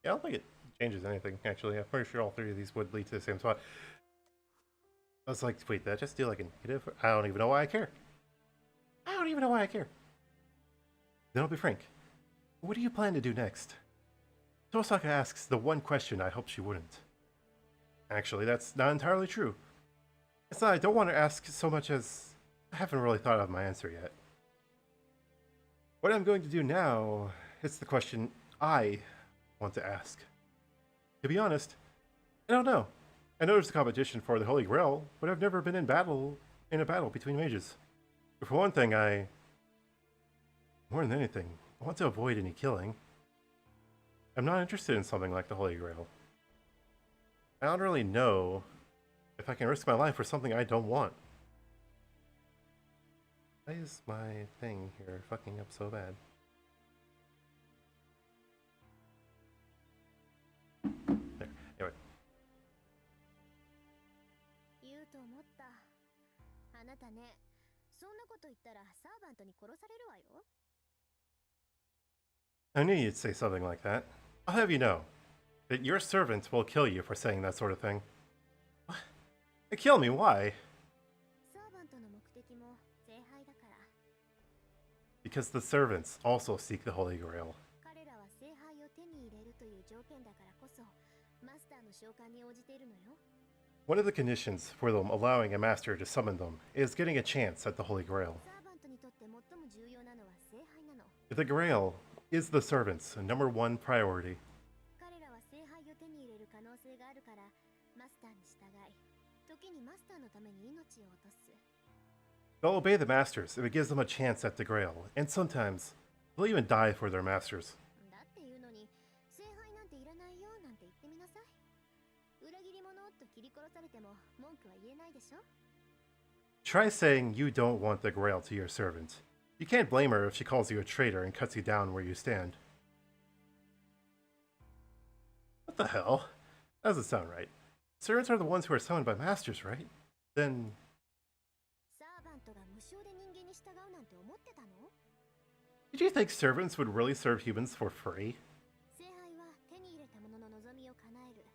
Yeah, I don't think it changes anything, actually. I'm pretty sure all three of these would lead to the same spot. I was like, wait, did I just do like a negative? I don't even know why I care. I don't even know why I care. Then I'll be frank. What do you plan to do next? Tosaka asks the one question I hoped she wouldn't. Actually, that's not entirely true. It's not I don't want to ask so much as I haven't really thought of my answer yet. What I'm going to do now is the question I want to ask. To be honest, I don't know. I know there's a competition for the Holy Grail, but I've never been in a battle between mages. But for one thing, more than anything, I want to avoid any killing. I'm not interested in something like the Holy Grail. I don't really know if I can risk my life for something I don't want. Why is my thing here fucking up so bad? There. Anyway. そんなこと言ったらサーバントに殺されるわよ。 I knew you'd say something like that. I'll have you know that your servant will kill you for saying that sort of thing. What? Kill me? Why? サーバントの目的も聖杯だから。 Because the servants also seek the Holy Grail. 彼らは聖杯を手に入れるという条件だからこそマスターの召喚に応じているのよ。 One of the conditions for them allowing a master to summon them is getting a chance at the Holy Grail. サーバントにとって最も重要なのは聖杯なの。 The Grail is the servant's number one priority. 彼らは聖杯を手に入れる可能性があるからマスターに従い、時にマスターのために命を落とす。 They'll obey the masters if it gives them a chance at the Grail, and sometimes they'll even die for their masters. だっていうのに聖杯なんていらないよなんて言ってみなさい。裏切り者と切り殺されても文句は言えないでしょ。 Try saying you don't want the Grail to your servant. You can't blame her if she calls you a traitor and cuts you down where you stand. What the hell? That doesn't sound right. Servants are the ones who are summoned by masters, right? Then サーバントが無償で人間に従うなんて思ってたの？ did you think servants would really serve humans for free? 聖杯は手に入れた者の望みを叶える。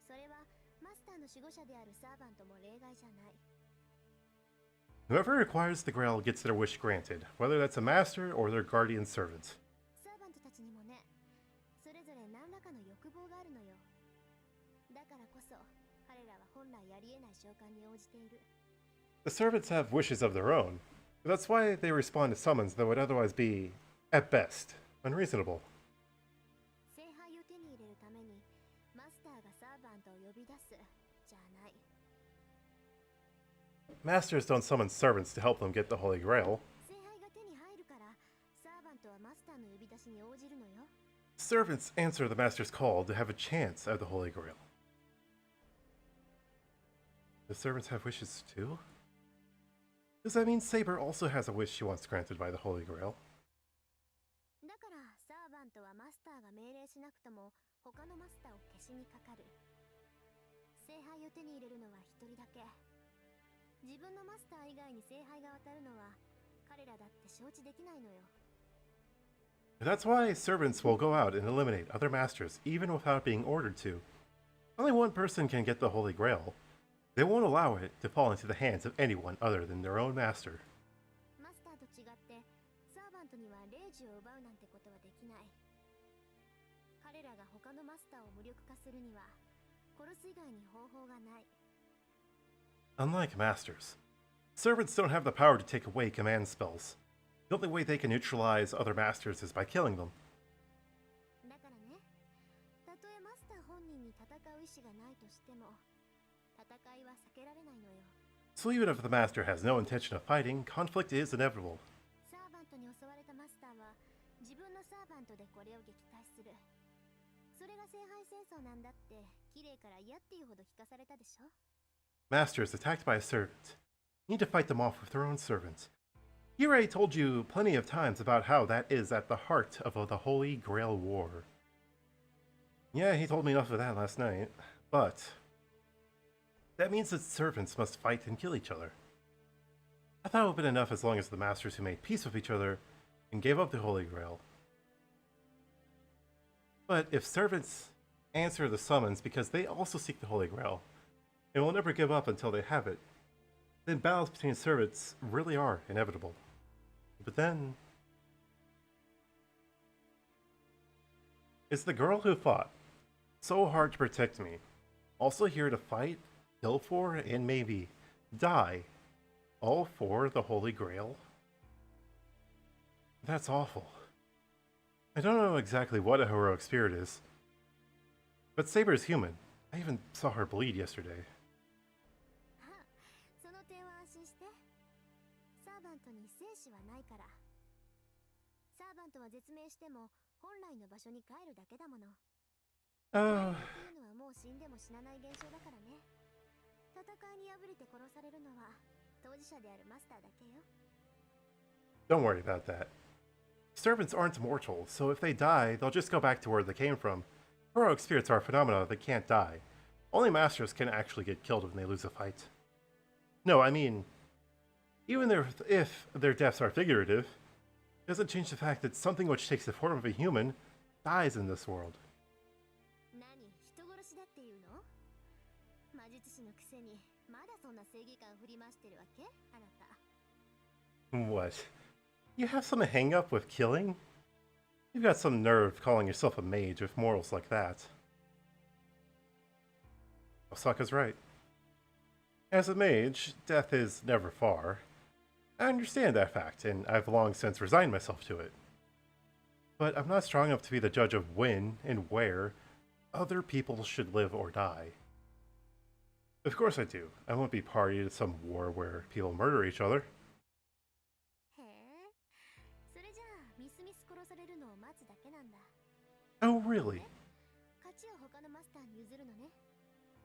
それはマスターの守護者であるサーバントも例外じゃない。 Whoever requires the Grail gets their wish granted, whether that's a master or their guardian servant. サーバントたちにもね、それぞれ何らかの欲望があるのよ。だからこそ彼らは本来ありえない召喚に応じている。 The servants have wishes of their own. That's why they respond to summons that would otherwise be, at best, unreasonable. 聖杯を手に入れるためにマスターがサーバントを呼び出すじゃない。 Masters don't summon servants to help them get the Holy Grail. 聖杯が手に入るからサーバントはマスターの呼び出しに応じるのよ。 Servants answer the master's call to have a chance at the Holy Grail. The servants have wishes too? Does that mean Saber also has a wish she wants granted by the Holy Grail? だからサーバントはマスターが命令しなくとも他のマスターを消しにかかる。聖杯を手に入れるのは一人だけ。自分のマスター以外に聖杯が渡るのは彼らだって承知できないのよ。 That's why servants will go out and eliminate other masters even without being ordered to. Only one person can get the Holy Grail. They won't allow it to fall into the hands of anyone other than their own master. マスターと違ってサーバントには霊樹を奪うなんてことはできない。彼らが他のマスターを無力化するには殺す以外に方法がない。 Unlike masters, servants don't have the power to take away command spells. The only way they can neutralize other masters is by killing them. だからね、たとえマスター本人に戦う意志がないとしても戦いは避けられないのよ。 So even if the master has no intention of fighting, conflict is inevitable. サーバントに襲われたマスターは自分のサーバントでこれを撃退する。それが聖杯戦争なんだって綺麗から嫌っていうほど聞かされたでしょ。 Masters attacked by a servant need to fight them off with their own servant. He already told you plenty of times about how that is at the heart of the Holy Grail War. Yeah, he told me enough of that last night, but that means that servants must fight and kill each other. I thought it would have been enough as long as the masters who made peace with each other and gave up the Holy Grail. But if servants answer the summons because they also seek the Holy Grail, and will never give up until they have it, then battles between servants really are inevitable. But then... is the girl who fought so hard to protect me also here to fight, kill for, and maybe die, all for the Holy Grail? That's awful. I don't know exactly what a heroic spirit is, but Saber is human. I even saw her bleed yesterday. その点は安心して。サーバントに生死はないから。サーバントは絶命しても本来の場所に帰るだけだもの。Oh, っていうのはもう死んでも死なない現象だからね。戦いに敗れて殺されるのは当事者であるマスターだけよ。 don't worry about that. Servants aren't mortal, so if they die, they'll just go back to where they came from. Heroic spirits are phenomena that can't die. Only masters can actually get killed when they lose a fight. No, I mean, Even if their deaths are figurative, it doesn't change the fact that something which takes the form of a human dies in this world. 何、人殺しだっていうの？魔術師のくせにまだそんな正義感振り回してるわけ？あなた。What? You have some hang up with killing? You've got some nerve calling yourself a mage with morals like that. Osaka's right. As a mage, death is never far. I understand that fact, and I've long since resigned myself to it. But I'm not strong enough to be the judge of when and where other people should live or die. Of course I do. I won't be party to some war where people murder each other. へえ。それじゃあ、みすみす殺されるのを待つだけなんだ。Oh, really? 勝ちを他のマスターに譲るのね。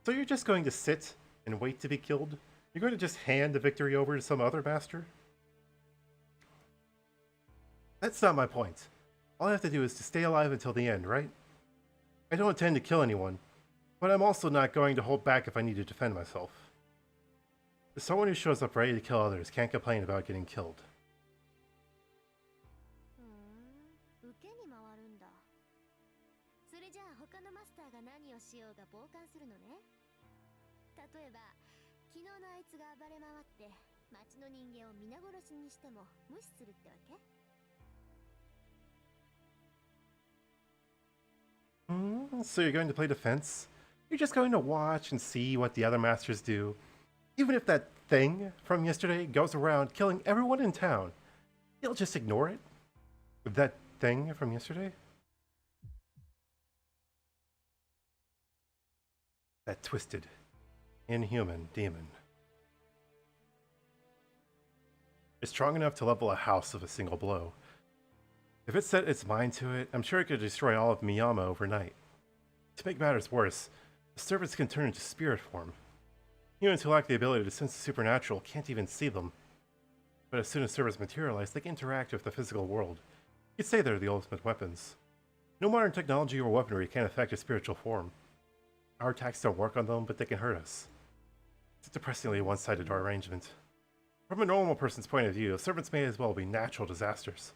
So you're just going to sit and wait to be killed? You're going to just hand the victory over to some other master? That's not my point. All I have to do is to stay alive until the end, right? I don't intend to kill anyone, but I'm also not going to hold back if I need to defend myself. Someone who shows up ready to kill others can't complain about getting killed. 受けに回るんだ。それじゃあ他のマスターが何をしようが傍観するのね。例えば、昨日のあいつが暴れ回って町の人間を皆殺しにしても無視するってわけ？ So you're going to play defense? You're just going to watch and see what the other masters do? Even if that thing from yesterday goes around killing everyone in town, you'll just ignore it? That thing from yesterday? That twisted, inhuman demon. It's strong enough to level a house with a single blow. If it set its mind to it, I'm sure it could destroy all of Miyama overnight. To make matters worse, the servants can turn into spirit form. Humans who lack the ability to sense the supernatural can't even see them. But as soon as servants materialize, they can interact with the physical world. You'd say they're the ultimate weapons. No modern technology or weaponry can affect a spiritual form. Our attacks don't work on them, but they can hurt us. It's a depressingly one-sided arrangement. From a normal person's point of view, servants may as well be natural disasters.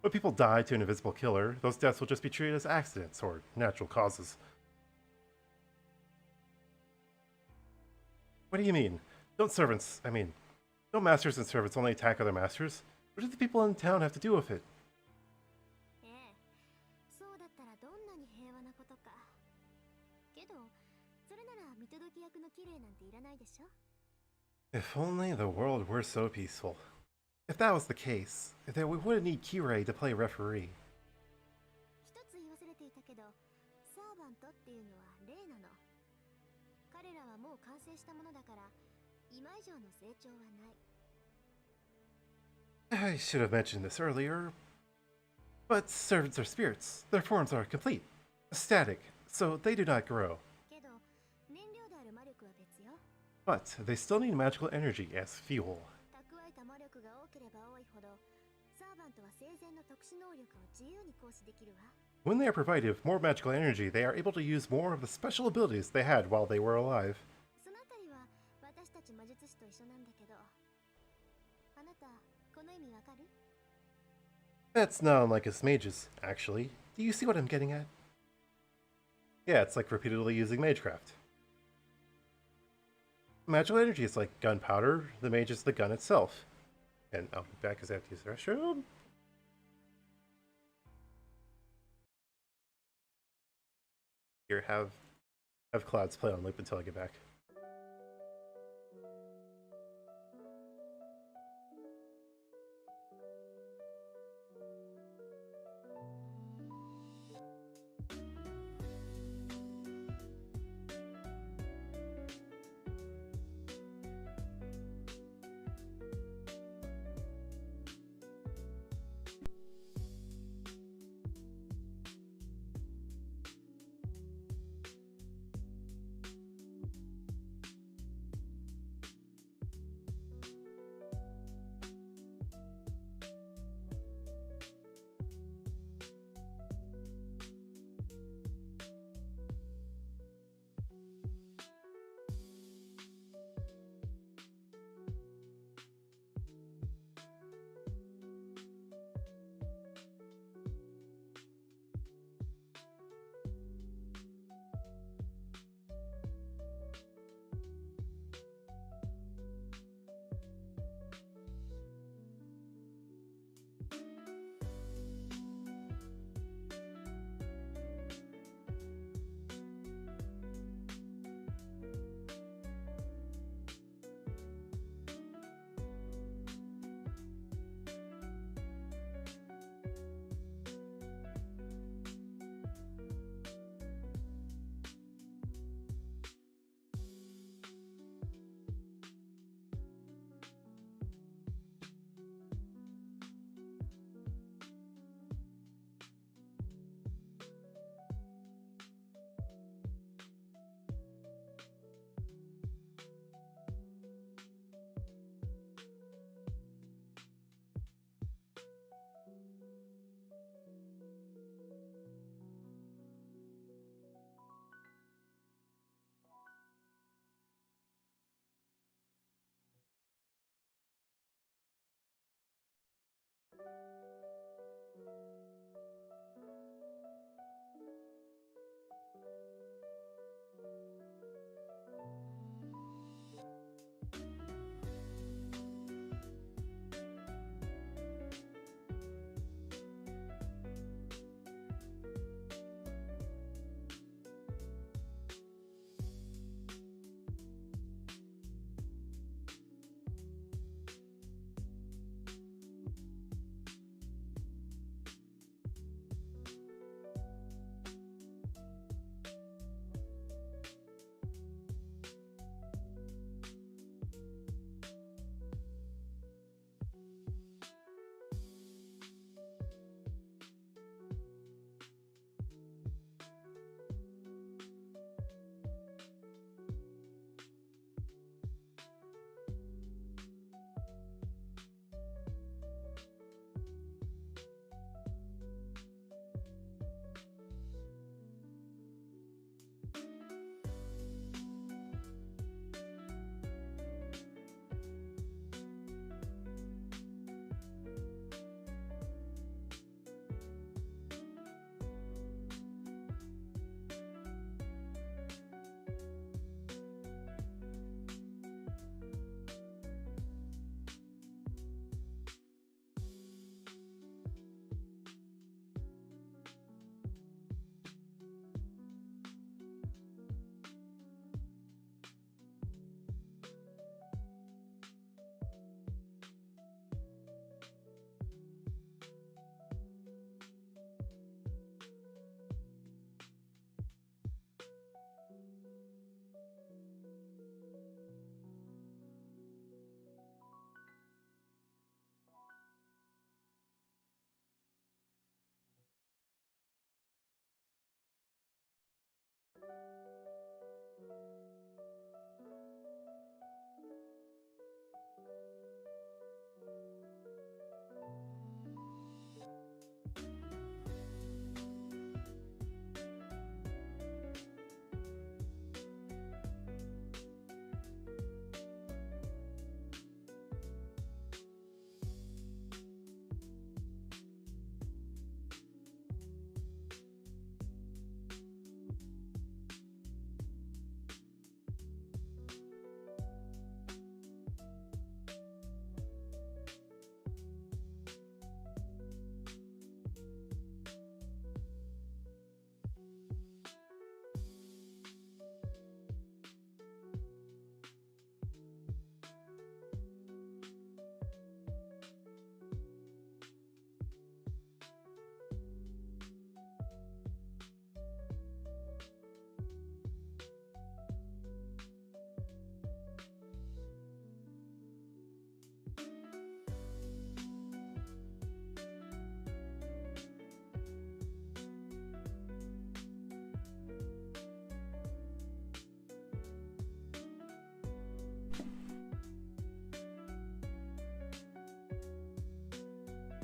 When people die to an invisible killer, those deaths will just be treated as accidents or natural causes. What do you mean? Don't masters and servants only attack other masters? What do the people in town have to do with it? ええ、そうだったらどんなに平和なことか。けど、それなら見届け役の綺麗なんていらないでしょ？ If only the world were so peaceful. If that was the case, then we wouldn't need Kirei to play referee. 一つ言い忘れていたけど、サーバントっていうのは例なの。彼らはもう完成したものだから、今以上の成長はない。I should have mentioned this earlier, but servants are spirits. Their forms are complete, static, so they do not grow. けど、燃料である魔力は別よ。But they still need magical energy as fuel. 蓄えた魔力が多ければ多いほど、サーバントは生前の特殊能力を自由に行使できるわ。When they are provided with more magical energy, they are able to use more of the special abilities they had while they were alive. そのあたりは私たち魔術師と一緒なんだけど、あなた、この意味わかる？ That's not unlike us mages, actually. Do you see what I'm getting at? Yeah, it's like repeatedly using magecraft. Magical energy is like gunpowder, the mage is the gun itself. And I'll be back because I have to use the restroom. Here, have Clouds play on loop until I get back.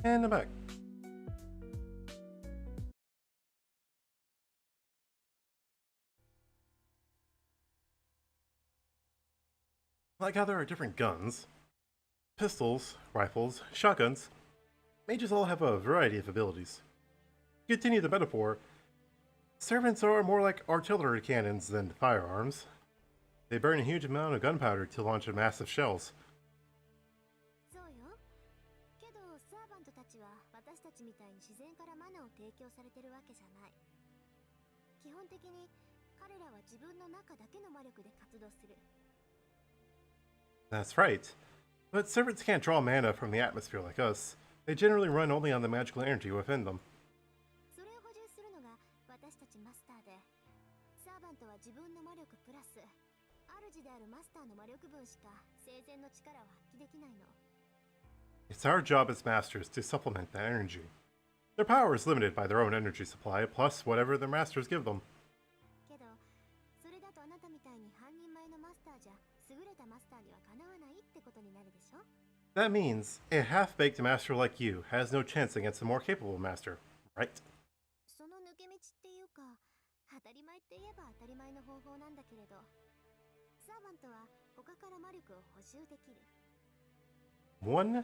And I'm back. Like how there are different guns, pistols, rifles, shotguns, mages all have a variety of abilities. To continue the metaphor, servants are more like artillery cannons than firearms. They burn a huge amount of gunpowder to launch massive shells. そうよ。けどサーバントたちは私たちみたいに自然からマナを提供されてるわけじゃない。基本的に彼らは自分の中だけの魔力で活動する。That's right. But servants can't draw mana from the atmosphere like us. They generally run only on the magical energy within them. それを補充するのが私たちマスターで、サーバントは自分の魔力プラス主であるマスターの魔力分しか生前の力を発揮できないの。It's our job as masters to supplement that energy. Their power is limited by their own energy supply, plus whatever their masters give them. けど、それだとあなたみたいに半人前のマスターじゃ優れたマスターにはかなわないってことになるでしょ。That means a half-baked master like you has no chance against a more capable master, right? その抜け道っていうか、当たり前って言えば当たり前の方法なんだけれど、サーバントは他から魔力を補充できる。One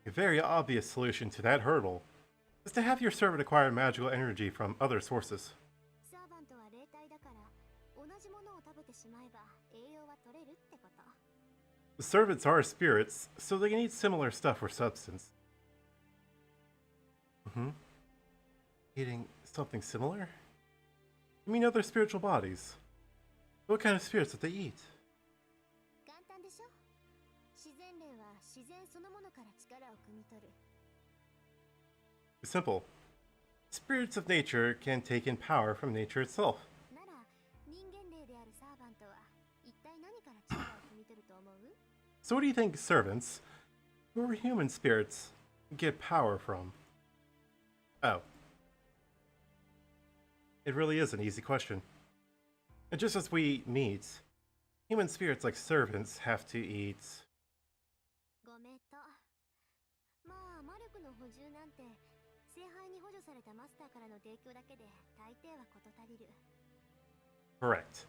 very obvious solution to that hurdle is to have your servant acquire magical energy from other sources. サーバントは霊体だから、同じものを食べてしまえば栄養は取れるってこと。The servants are spirits, so they can eat similar stuff or substance. Eating something similar? You mean other spiritual bodies? What kind of spirits did they eat? 簡単でしょ。自然霊は自然そのものから力を汲み取る。Simple. Spirits of nature can take in power from nature itself. なら、人間霊であるサーバントは一体何から力を汲み取ると思う？ So what do you think servants, who are human spirits, get power from? Oh. It really is an easy question. And just as we meet, human spirits like servants have to eat... ごめんと。まあ、魔力の補充なんて、聖杯に補助されたマスターからの提供だけで大抵は事足りる。Correct.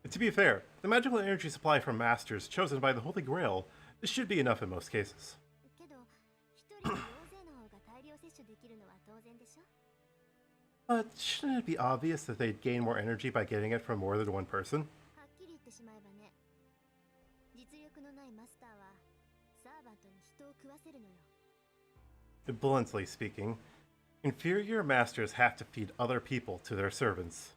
And to be fair, the magical energy supply from masters chosen by the Holy Grail should be enough in most cases. けど、一人で大勢の方が大量摂取できるのは当然でしょ。But shouldn't it be obvious that they'd gain more energy by getting it from more than one person? はっきり言ってしまえばね、実力のないマスターはサーバントに人を食わせるのよ。Bluntly speaking, inferior masters have to feed other people to their servants.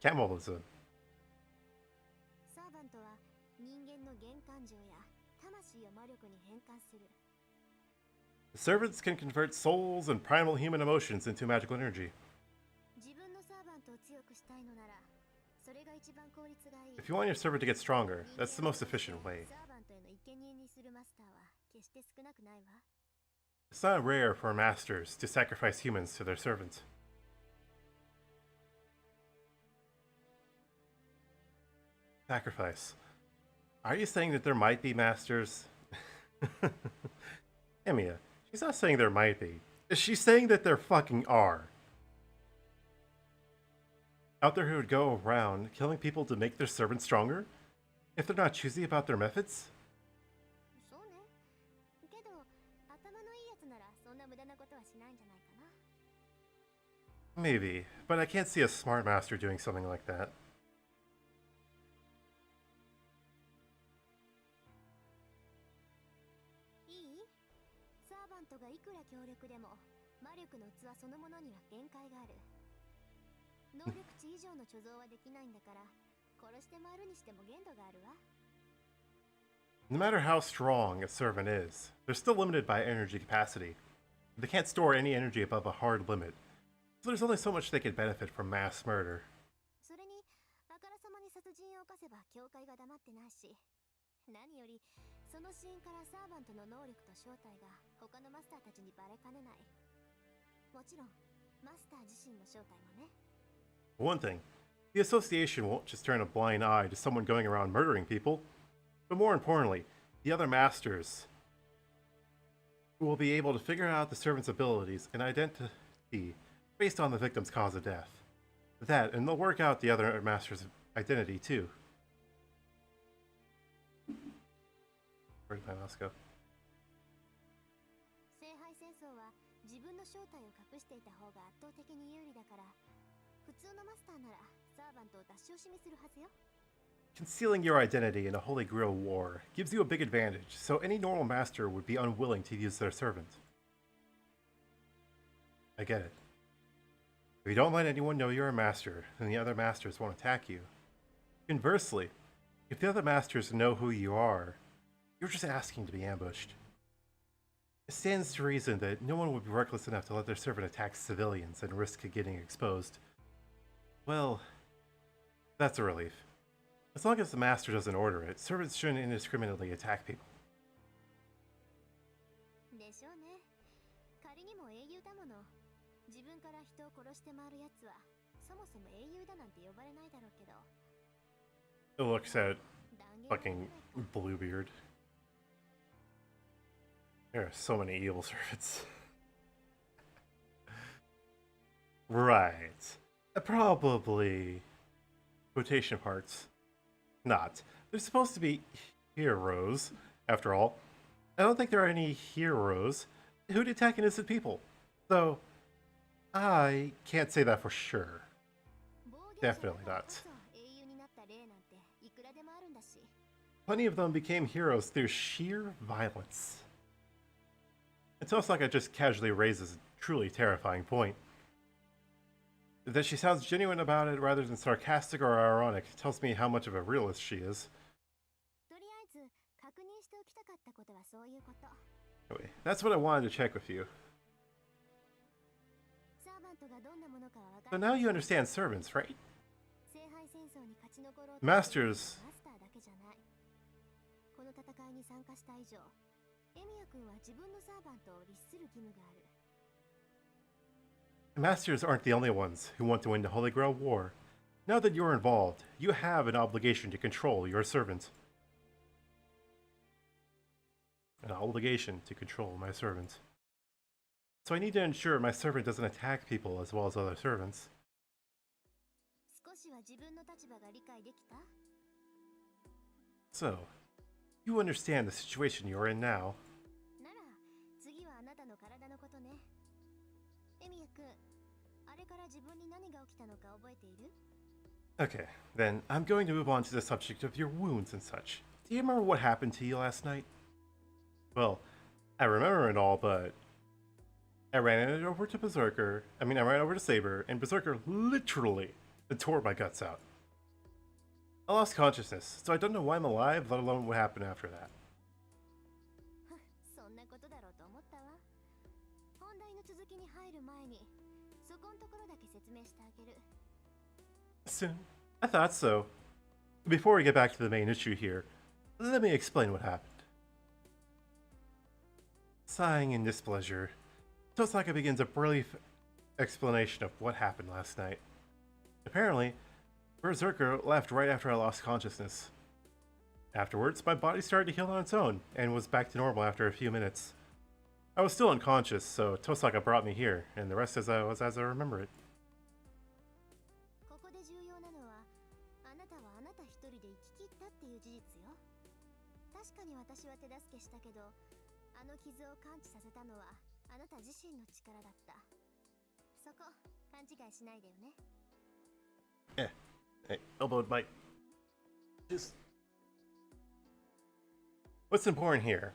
Cannibalism. サーバントは人間の原感情や魂を魔力に変換する。Servants can convert souls and primal human emotions into magical energy. 自分のサーバントを強くしたいのなら、それが一番効率がいい。 If you want your servant to get stronger, that's the most efficient way. サーバントへの生贄にするマスターは決して少なくないわ。It's not rare for masters to sacrifice humans to their servants. Sacrifice. Are you saying that there might be masters? Emiya, she's not saying there might be. She's saying that there fucking are. Out there who would go around killing people to make their servants stronger? If they're not choosy about their methods? そうね。けど、頭のいいやつならそんな無駄なことはしないんじゃないかな。 Maybe, but I can't see a smart master doing something like that. いい？サーバントがいくら強力でも、魔力の器そのものには限界がある。能力値以上の貯蔵はできないんだから、殺して回るにしても限度があるわ。No matter how strong a servant is, they're still limited by energy capacity. They can't store any energy above a hard limit, so there's only so much they can benefit from mass murder. それに、あからさまに殺人を犯せば教会が黙ってないし、何よりそのシーンからサーバントの能力と正体が他のマスターたちにバレかねない。もちろんマスター自身の正体もね。 For one thing, the association won't just turn a blind eye to someone going around murdering people. But more importantly, the other masters will be able to figure out the servant's abilities and identity based on the victim's cause of death. That, and they'll work out the other master's identity too. Where did my mouse go? 聖杯戦争は自分の正体を隠していた方が圧倒的に有利だから、普通のマスターならサーバントを出し惜しみするはずよ。Concealing your identity in a Holy Grail war gives you a big advantage, so any normal master would be unwilling to use their servant. I get it. If you don't let anyone know you're a master, then the other masters won't attack you. Conversely, if the other masters know who you are, you're just asking to be ambushed. It stands to reason that no one would be reckless enough to let their servant attack civilians and risk getting exposed. Well, that's a relief. As long as the master doesn't order it, servants shouldn't indiscriminately attack people. でしょうね。仮にも英雄だもの。自分から人を殺して回るやつは、そもそも英雄だなんて呼ばれないだろうけど。It looks at fucking Bluebeard. There are so many evil servants. Right. Probably quotation parts. Not. They're supposed to be heroes, after all. I don't think there are any heroes who'd attack innocent people. Though, I can't say that for sure. Definitely not. Plenty of them became heroes through sheer violence. It's almost like I just casually raises a truly terrifying point. That she sounds genuine about it rather than sarcastic or ironic tells me how much of a realist she is. Anyway, that's what I wanted to check with you. So now you understand servants, right? Masters. Masters aren't the only ones who want to win the Holy Grail War. Now that you're involved, you have an obligation to control your servant. An obligation to control my servant. So I need to ensure my servant doesn't attack people as well as other servants. So, you understand the situation you're in now. Okay, then I'm going to move on to the subject of your wounds and such. Do you remember what happened to you last night? Well, I remember it all, but I ran over to Saber, and Berserker literally tore my guts out. I lost consciousness, so I don't know why I'm alive, let alone what happened after that. Soon. I thought so. Before we get back to the main issue here, let me explain what happened. Sighing in displeasure, Tosaka begins a brief explanation of what happened last night. Apparently, Berserker left right after I lost consciousness. Afterwards, my body started to heal on its own, and was back to normal after a few minutes. I was still unconscious, so Tosaka brought me here, and the rest as I remember it. Yeah, hey, elbowed Mike. Just... What's important here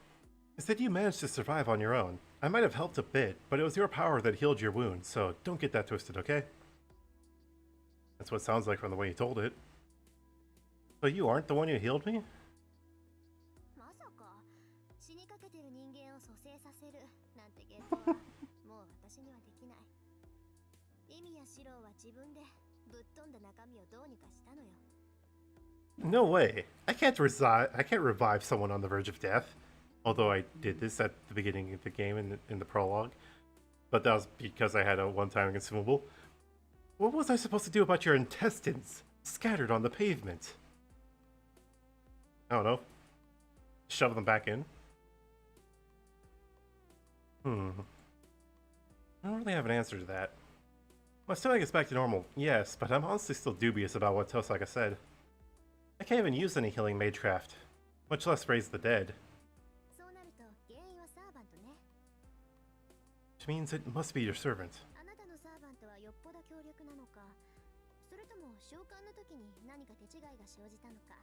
is that you managed to survive on your own. I might have helped a bit, but it was your power that healed your wounds, so don't get that twisted, okay? That's what it sounds like from the way you told it. But you aren't the one who healed me? No way. I can't revive someone on the verge of death. Although I did this at the beginning of the game in the prologue. But that was because I had a one-time consumable. What was I supposed to do about your intestines scattered on the pavement? I don't know. Shove them back in? I don't really have an answer to that. My stomach gets back to normal, yes, but I'm honestly still dubious about what Tosaka said. I can't even use any healing magecraft, much less raise the dead. そうなると原因はサーバントね。 Which means it must be your servant. あなたのサーバントはよっぽど強力なのか、それとも召喚の時に何か手違いが生じたのか。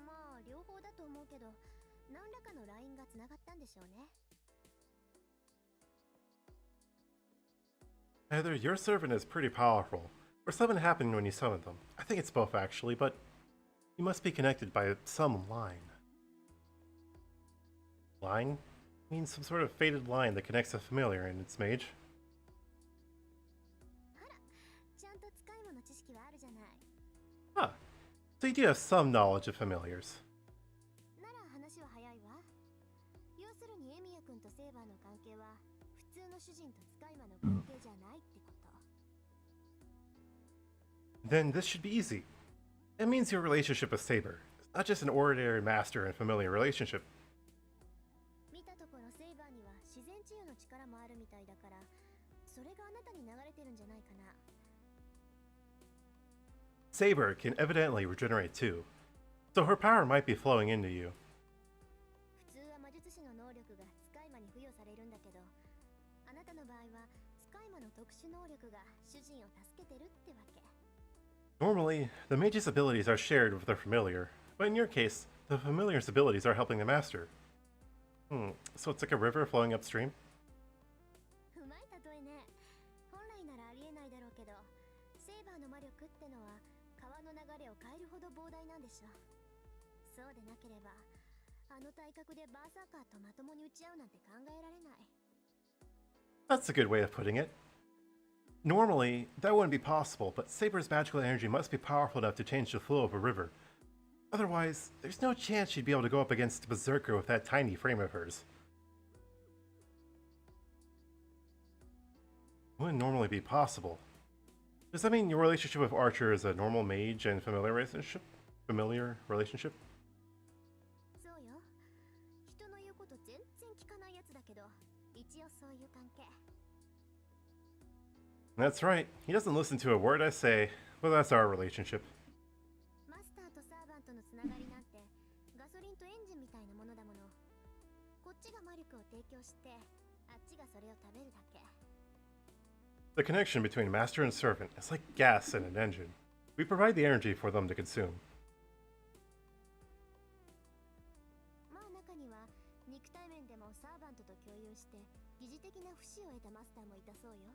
まあ両方だと思うけど、何らかのラインがつながったんでしょうね。 Either your servant is pretty powerful, or something happened when you summoned them. I think it's both actually, but you must be connected by some line. Line? Means some sort of fated line that connects a familiar and its mage. あら、ちゃんと使い物知識はあるじゃない。 Ah, so you do have some knowledge of familiars. なら話は早いわ。要するにエミヤ君とセーバーの関係は普通の主人と使い魔の関係じゃないってこと。 Then this should be easy. It means your relationship with Saber. It's not just an ordinary master and familiar relationship. 見たところセーバーには自然治癒の力もあるみたいだから、それがあなたに流れてるんじゃないかな。 Saber can evidently regenerate too, so her power might be flowing into you. 普通は魔術師の能力が使い魔に付与されるんだけど、あなたの場合は使い魔の特殊能力が主人を助けてるってわけ。 Normally, the mage's abilities are shared with their familiar, but in your case, the familiar's abilities are helping the master. So it's like a river flowing upstream? うまい例えね。本来ならありえないだろうけど、セーバーの魔力ってのは川の流れを変えるほど膨大なんでしょ。そうでなければ、あの体格でバーサーカーとまともに打ち合うなんて考えられない。 That's a good way of putting it. Normally, that wouldn't be possible, but Saber's magical energy must be powerful enough to change the flow of a river. Otherwise, there's no chance she'd be able to go up against a berserker with that tiny frame of hers. It wouldn't normally be possible. Does that mean your relationship with Archer is a normal mage and familiar relationship? Familiar relationship? そうよ。人の言うこと全然聞かないやつだけど、一応そういう関係。 That's right. He doesn't listen to a word I say, but that's our relationship. マスターとサーバントのつながりなんてガソリンとエンジンみたいなものだもの。こっちが魔力を提供して、あっちがそれを食べるだけ。 The connection between master and servant is like gas in an engine. We provide the energy for them to consume. まあ中には肉体面でもサーバントと共有して疑似的な不死を得たマスターもいたそうよ。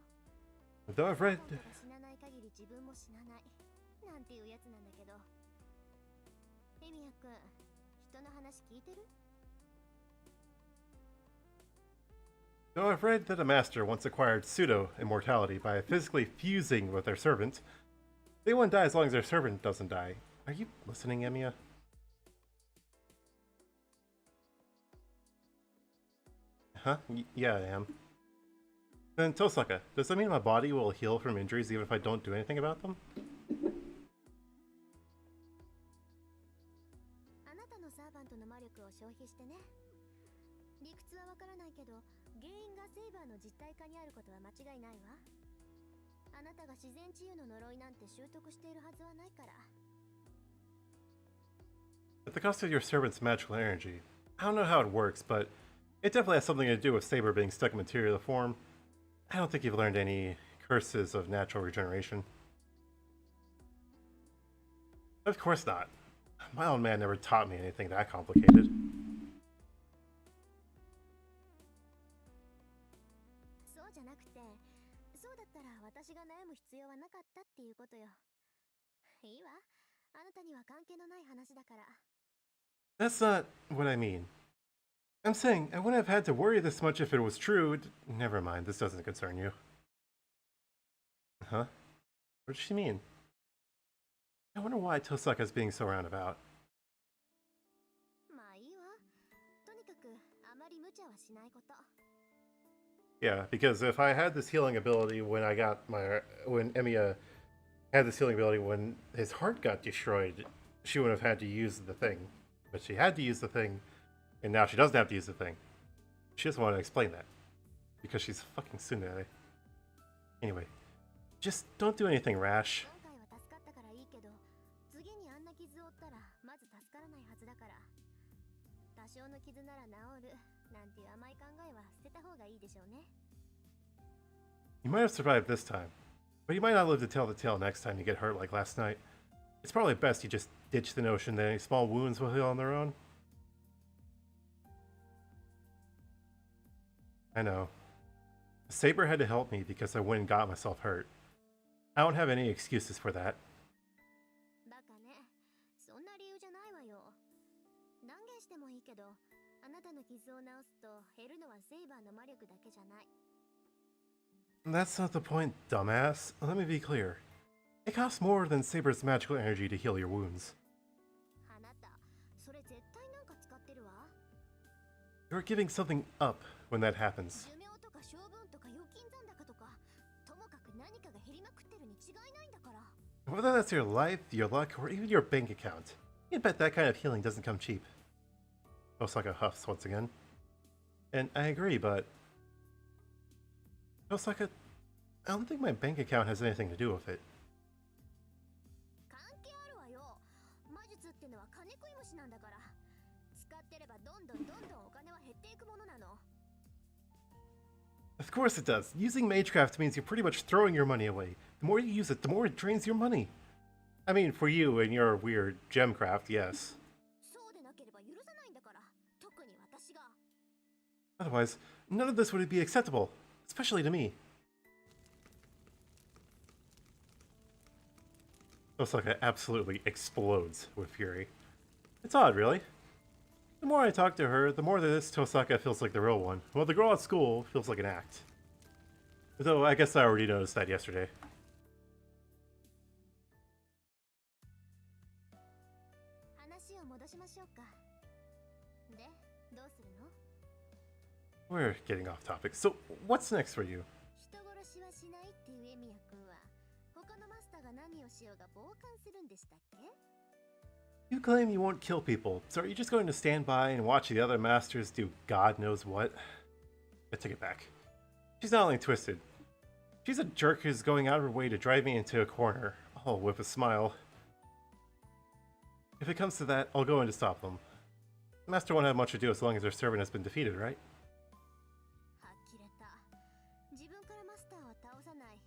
Though I've read... サーバントが死なない限り自分も死なないなんていうやつなんだけど。エミヤ君、人の話聞いてる？ Though I've read that a master once acquired pseudo-immortality by physically fusing with their servant, they won't die as long as their servant doesn't die. Are you listening, Emiya? Huh? Yeah, I am. Then Tosaka, does that mean my body will heal from injuries even if I don't do anything about them? あなたのサーバントの魔力を消費してね。理屈はわからないけど、原因がセイバーの実体化にあることは間違いないわ。あなたが自然治癒の呪いなんて習得しているはずはないから。 At the cost of your servant's magical energy. I don't know how it works, but it definitely has something to do with Saber being stuck in material form. I don't think you've learned any curses of natural regeneration. Of course not. My old man never taught me anything that complicated. そうじゃなくて、そうだったら私が悩む必要はなかったっていうことよ。いいわ。あなたには関係のない話だから。 That's not what I mean. I'm saying I wouldn't have had to worry this much if it was true. Never mind, this doesn't concern you. Huh? What does she mean? I wonder why Tosaka's being so roundabout. まあいいわ。とにかくあまり無茶はしないこと。 Yeah, because if I had this healing ability when when Emiya had this healing ability when his heart got destroyed, she wouldn't have had to use the thing, but she had to use the thing, and now she doesn't have to use the thing. She doesn't want to explain that because she's fucking tsundere. Anyway, just don't do anything rash. 今回は助かったからいいけど、次にあんな傷を負ったらまず助からないはずだから。多少の傷なら治るなんていう甘い考えは捨てた方がいいでしょうね。You might have survived this time, but you might not live to tell the tale next time you get hurt like last night. It's probably best you just ditch the notion that any small wounds will heal on their own. I know. Saber had to help me because I went and got myself hurt. I don't have any excuses for that. バカね。そんな理由じゃないわよ。断言してもいいけど、あなたの傷を治すと減るのはセイバーの魔力だけじゃない。That's not the point, dumbass. Let me be clear. It costs more than Saber's magical energy to heal your wounds. あなた、それ絶対なんか使ってるわ。You're giving something up when that happens. 寿命とか性分とか預金残高とか、ともかく何かが減りまくってるに違いないんだから。Whether that's your life, your luck, or even your bank account, you bet that kind of healing doesn't come cheap. Osaka huffs once again. And I agree, but... Osaka, I don't think my bank account has anything to do with it. 関係あるわよ。魔術ってのは金食い虫なんだから。使ってればどんどんお金は減っていくものなの。Of course it does. Using Magecraft means you're pretty much throwing your money away. The more you use it, the more it drains your money. I mean, for you and your weird gemcraft, yes. そうでなければ許さないんだから。特に私が。Otherwise, none of this would be acceptable, especially to me. Osaka absolutely explodes with fury. It's odd, really. The more I talk to her, the more that this Tosaka feels like the real one, while the girl at school feels like an act. Though I guess I already noticed that yesterday. 話を戻しましょうか。で、どうするの？ We're getting off topic. So, what's next for you? 人殺しはしないっていうエミヤ君は、他のマスターが何をしようが傍観するんでしたっけ？ You claim you won't kill people, so are you just going to stand by and watch the other masters do God knows what? I take it back. She's not only twisted. She's a jerk who's going out of her way to drive me into a corner, all with a smile. If it comes to that, I'll go in to stop them. The master won't have much to do as long as her servant has been defeated, right? はっきれた。自分からマスターは倒さない。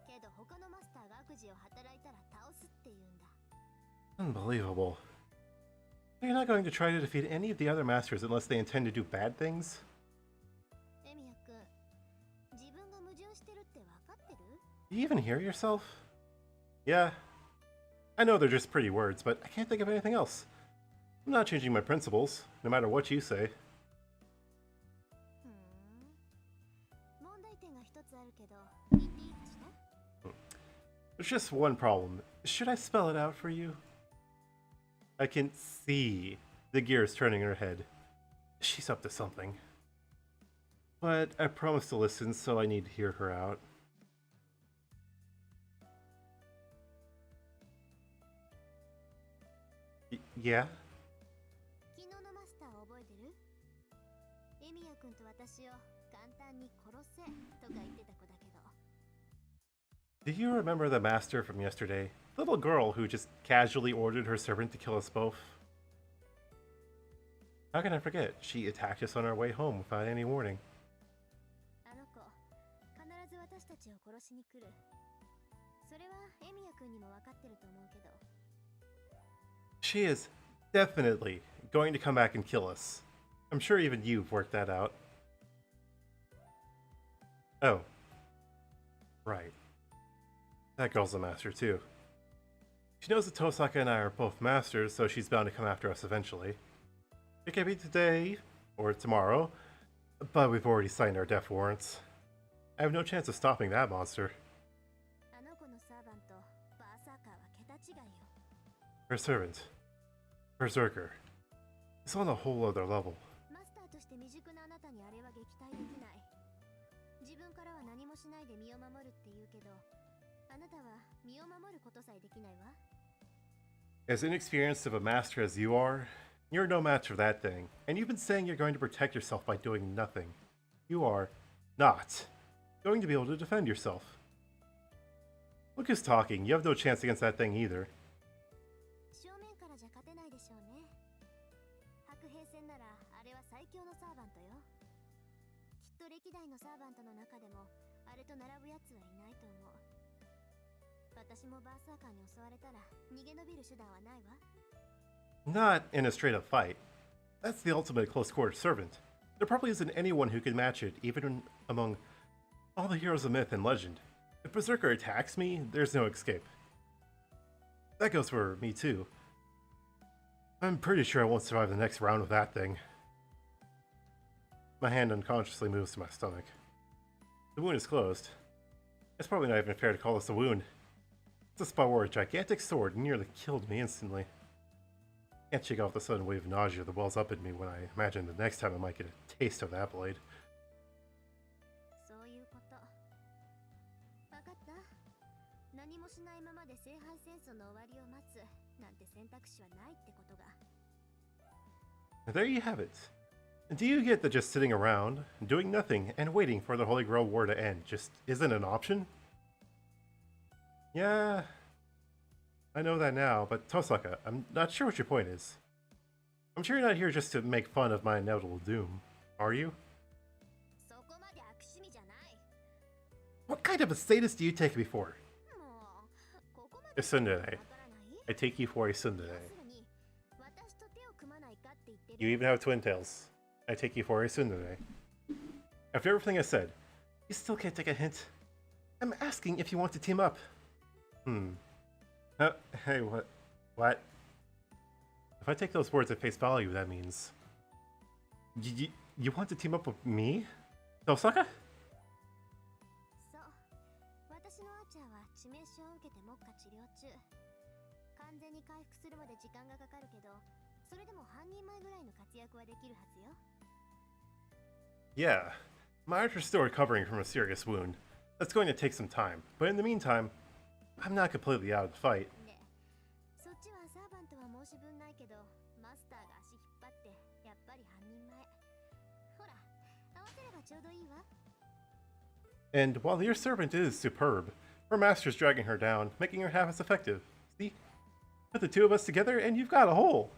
けど他のマスターが悪事を働いたら倒すって言うんだ。Unbelievable. You're not going to try to defeat any of the other masters unless they intend to do bad things? エミヤ君、自分が矛盾してるって分かってる？ Do you even hear yourself? Yeah. I know they're just pretty words, but I can't think of anything else. I'm not changing my principles, no matter what you say. 問題点が一つあるけど、言っていいかしら？ There's just one problem. Should I spell it out for you? I can see the gears turning in her head. She's up to something. But I promised to listen, so I need to hear her out. Yeah? 昨日のマスター覚えてる？エミヤ君と私を簡単に殺せとか言ってた子だけど。Do you remember the master from yesterday? The little girl who just casually ordered her servant to kill us both? How can I forget? She attacked us on our way home without any warning. あの子、必ず私たちを殺しに来る。それはエミヤ君にも分かってると思うけど。She is definitely going to come back and kill us. I'm sure even you've worked that out. Oh. Right. That girl's a master too. She knows that Tosaka and I are both masters, so she's bound to come after us eventually. It can be today, or tomorrow, but we've already signed our death warrants. I have no chance of stopping that monster. あの子のサーバント、バーサーカーは桁違いよ。Her servant, Berserker, is on a whole other level. マスターとして未熟なあなたにあれは撃退できない。自分からは何もしないで身を守るって言うけど、あなたは身を守ることさえできないわ。As inexperienced of a master as you are, You're no match for that thing, and you've been saying you're going to protect yourself by doing nothing. You are not going to be able to defend yourself. Look who's talking. You have no chance against that thing either. 正面からじゃ勝てないでしょうね。白兵戦ならあれは最強のサーバントよ。きっと歴代のサーバントの中でもあれと並ぶやつはいないと思う。私もバーサーカーに襲われたら逃げ延びる手段はないわ。Not in a straight up fight. That's the ultimate close quarter servant. There probably isn't anyone who can match it, even among all the heroes of myth and legend. If Berserker attacks me, there's no escape. That goes for me too. I'm pretty sure I won't survive the next round with that thing. My hand unconsciously moves to my stomach. The wound is closed. It's probably not even fair to call this a wound. It's a spot where a gigantic sword nearly killed me instantly. Can't shake off the sudden wave of nausea that wells up in me when I imagine the next time I might get a taste of that blade. そういうこと。わかった。何もしないままで聖杯戦争の終わりを待つなんて選択肢はないってことが。There you have it. Do you get that just sitting around, doing nothing, and waiting for the Holy Grail War to end just isn't an option? Yeah, I know that now, but Tosaka, I'm not sure what your point is. I'm sure you're not here just to make fun of my inevitable doom, are you? そこまで悪趣味じゃない。What kind of a status do you take me for? もうここま A で tsundere. わからない？ I take you for a tsundere. 要するに私と手を組まないかって言ってる。 You even have twin tails. I take you for a tsundere. After everything I said, you still can't take a hint. I'm asking if you want to team up. Hey, what? What? If I take those words at face value, that means... You want to team up with me? Tosaka? そう。私のアーチャーは致命傷を受けて目下治療中。完全に回復するまで時間がかかるけど、それでも半人前ぐらいの活躍はできるはずよ。Yeah. My archer's still recovering from a serious wound. That's going to take some time, but in the meantime, I'm not completely out of the fight. ね、そっちはサーバントは申し分ないけど、マスターが足引っ張ってやっぱり半人前。ほら、合わせればちょうどいいわ。And while your servant is superb, her master's dragging her down, making her half as effective. See? Put the two of us together and you've got a hole!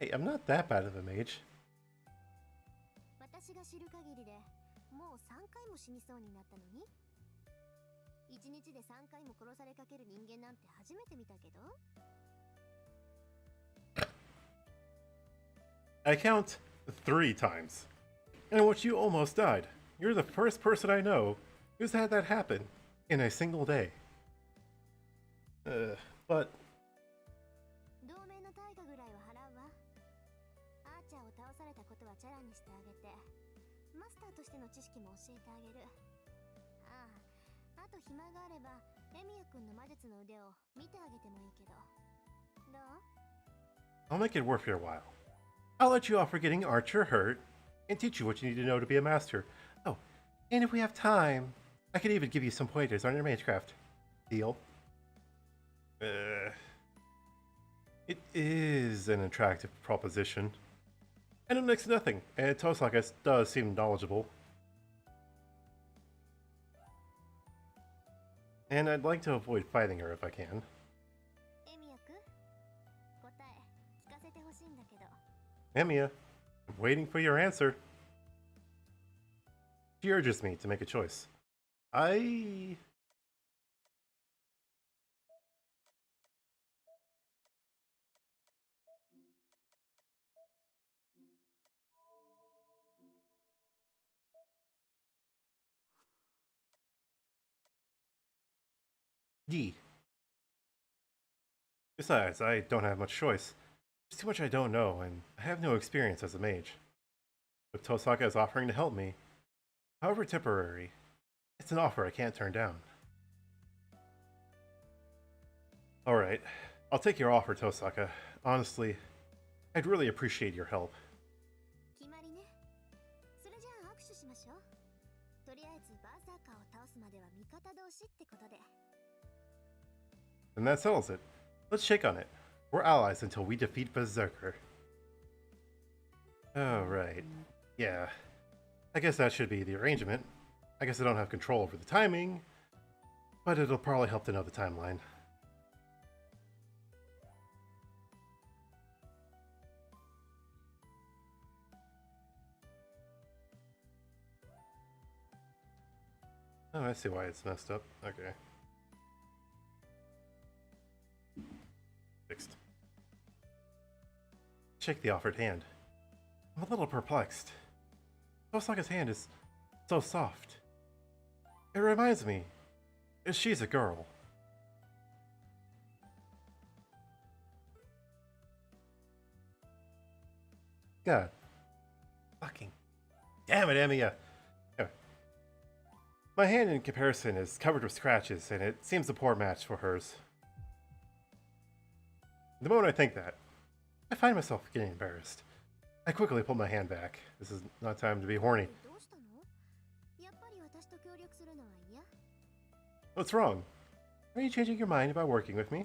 Hey, I'm not that bad of a mage. 私が知る限りでもう3回も死にそうになったのに1日で3回も殺されかける人間なんて初めて見たけど I count 3 times. And watch, you almost died. You're the first person I know who's had that happen in a single day. But 同盟の対価ぐらいは払うわアーチャーを倒されたことはチャラにしてあげてマスターとしての知識も教えてあげるああ、あと暇があればエミヤ君の魔術の腕を見てあげてもいいけどどう I'll make it worth your while. I'll let you off for getting Archer hurt and teach you what you need to know to be a master. Oh, and if we have time, I could even give you some pointers on your magecraft. Deal? It is an attractive proposition. And it makes nothing, and Tosaka does seem knowledgeable. And I'd like to avoid fighting her if I can. エミヤ君答え聞かせてほしいんだけど Emiya, I'm waiting for your answer. She urges me to make a choice. D. Besides, I don't have much choice. There's too much I don't know, and I have no experience as a mage. But Tosaka is offering to help me, however temporary, it's an offer I can't turn down. Alright, I'll take your offer, Tosaka. Honestly, I'd really appreciate your help. 決まりねそれじゃあ握手しましょうとりあえずバーサーカーを倒すまでは味方同士ってことで And that settles it. Let's shake on it. We're allies until we defeat Berserker. Oh, right. Yeah. I guess that should be the arrangement. I guess I don't have control over the timing, but it'll probably help to know the timeline. Oh, I see why it's messed up. Okay. Fixed. Shake the offered hand. I'm a little perplexed. Tosaka's hand is so soft. It reminds me, she's a girl. God. Fucking. Damn it, Emiya. My hand in comparison is covered with scratches, and it seems a poor match for hers. The moment I think that, I find myself getting embarrassed. I quickly pull my hand back. This is not time to be horny. What's wrong? Are you changing your mind about working with me?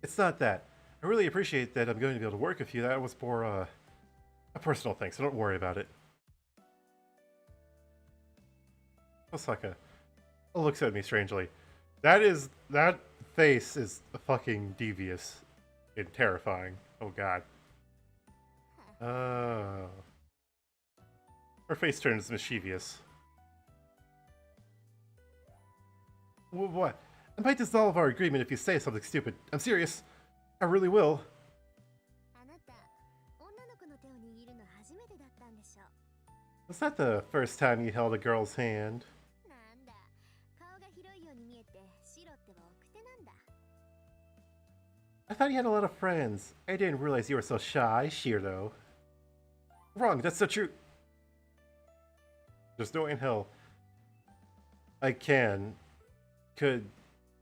It's not that. I really appreciate that I'm going to be able to work with you. That was for a personal thing, so don't worry about it. Osaka looks at me strangely. That face is fucking devious and terrifying. Oh god. Her face turns mischievous. What? I might dissolve our agreement if you say something stupid. I'm serious. I really will. Was that the first time you held a girl's hand? I thought you had a lot of friends. I didn't realize you were so shy, Shiro. Wrong, that's so true. There's no way in hell I could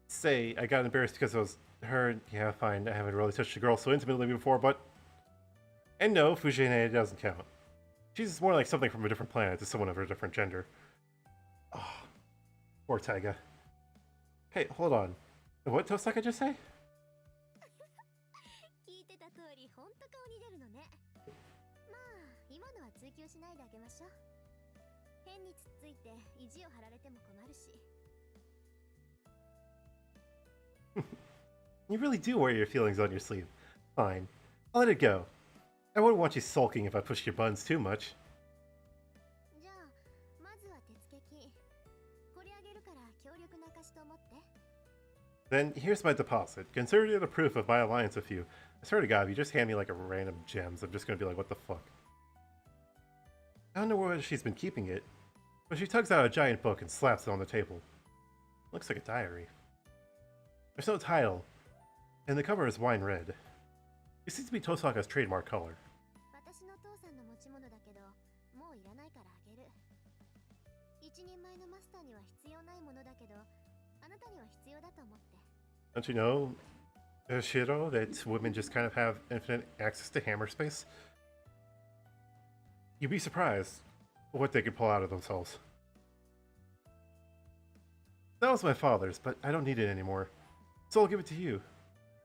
say I got embarrassed because I was her. Yeah, fine, I haven't really touched a girl so intimately before, but... And no, Fujine doesn't count. She's more like something from a different planet to someone of a different gender. Oh, poor Taiga. Hey, hold on. What did Tosaka just say? You really do wear your feelings on your sleeve. Fine. I'll let it go. I wouldn't want you sulking if I pushed your buttons too much. Then here's my deposit. Consider it a proof of my alliance with you. I swear to God, if you just hand me like a random gems, I'm just gonna be like, what the fuck? I don't know where she's been keeping it, but she tugs out a giant book and slaps it on the table. Looks like a diary. There's no title, and the cover is wine red. It seems to be Tosaka's trademark color. Don't you know, Shiro, that women just kind of have infinite access to hammer space? You'd be surprised what they could pull out of themselves. That was my father's, but I don't need it anymore. So I'll give it to you.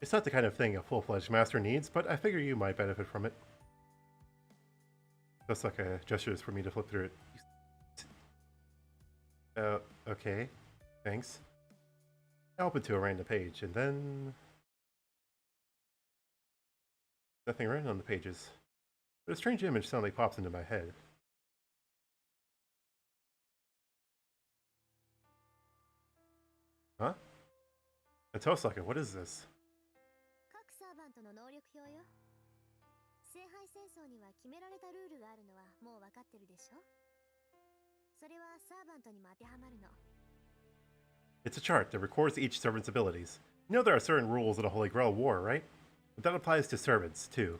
It's not the kind of thing a full-fledged master needs, but I figure you might benefit from it. That's like a gestures for me to flip through it. Okay. Thanks. I open to a random page, and then... nothing written on the pages. But a strange image suddenly pops into my head. Huh? Tosaka, what is this? It's a chart that records each servant's abilities. You know there are certain rules in a Holy Grail war, right? But that applies to servants, too.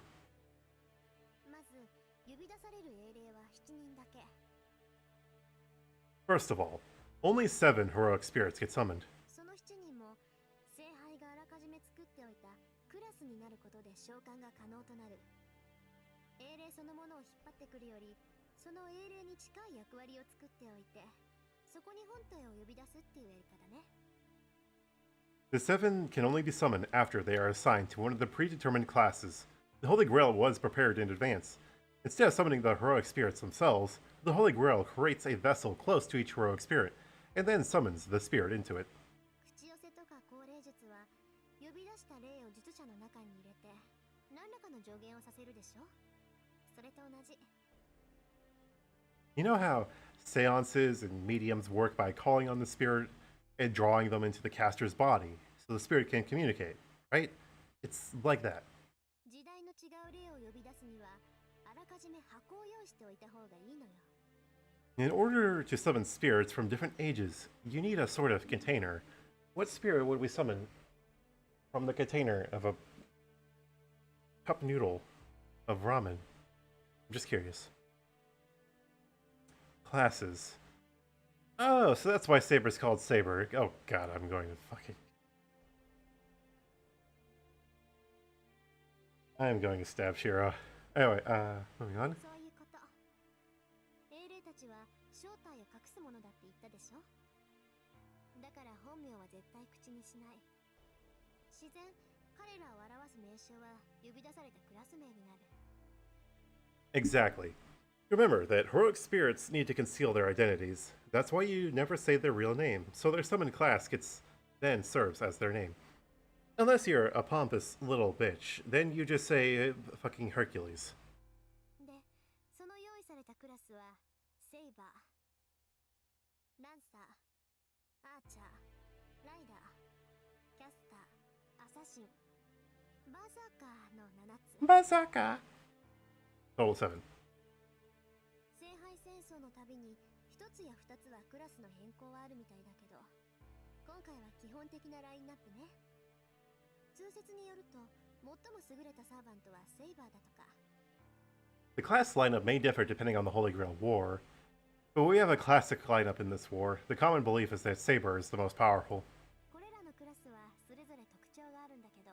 First of all, only 7 heroic spirits get summoned. The 7 can only be summoned after they are assigned to one of the predetermined classes. The Holy Grail was prepared in advance. Instead of summoning the heroic spirits themselves, the Holy Grail creates a vessel close to each heroic spirit, and then summons the spirit into it. 口寄せとか降霊術は呼び出した霊を術者の中に入れて何らかの助言をさせるでしょ。それと同じ。 You know how seances and mediums work by calling on the spirit and drawing them into the caster's body so the spirit can communicate, right? It's like that. 時代の違う霊を呼び出すにはあらかじめ箱を用意しておいた方がいいのよ。 In order to summon spirits from different ages, you need a sort of container. What spirit would we summon from the container of a cup noodle of ramen? I'm just curious. Classes. Oh, so that's why Saber's called Saber. Oh god, I'm going to fucking... I'm going to stab Shiro. Anyway, moving on. そういうこと。英霊たちは正体を隠すものだって言ったでしょ。だから本名は絶対口にしない。自然、彼らを表す名称は呼び出されたクラス名になる。 Exactly. Remember that heroic spirits need to conceal their identities. That's why you never say their real name, so their summoned class then serves as their name. Unless you're a pompous little bitch, then you just say fucking Hercules. で、その用意されたクラスはセイバー、ランサー、アーチャー、ライダー、キャスター、アサシン、バーサーカーの7つ。 Bazaka! Total 7. 聖杯戦争のたびに1つや2つはクラスの変更はあるみたいだけど、今回は基本的なラインナップね。通説によると最も優れたサーバントはセイバーだとか。 The class lineup may differ depending on the Holy Grail War, but we have a classic lineup in this war. The common belief is that Saber is the most powerful. これらのクラスはそれぞれ特徴があるんだけど、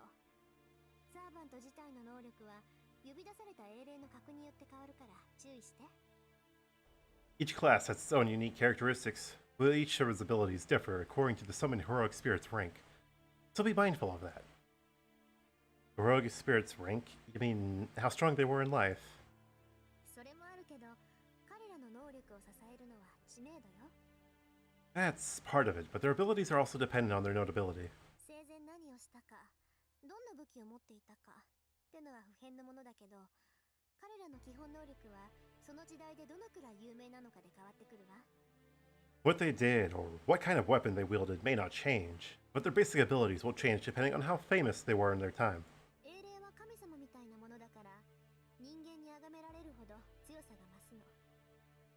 サーバント自体の能力は呼び出された英霊の格によって変わるから注意して。 Each class has its own unique characteristics, but each of its abilities differ according to the summoned heroic spirit's rank. So be mindful of that. Heroic spirit's rank? You mean how strong they were in life? それもあるけど、彼らの能力を支えるのは知名度よ。 That's part of it, but their abilities are also dependent on their notability. 生前何をしたか、どんな武器を持っていたかってのは不変のものだけど、彼らの基本能力はその時代でどのくらい有名なのかで変わってくるわ。 What they did, or what kind of weapon they wielded, may not change, but their basic abilities will change depending on how famous they were in their time. 英霊は神様みたいなものだから、人間に崇められるほど強さが増すの。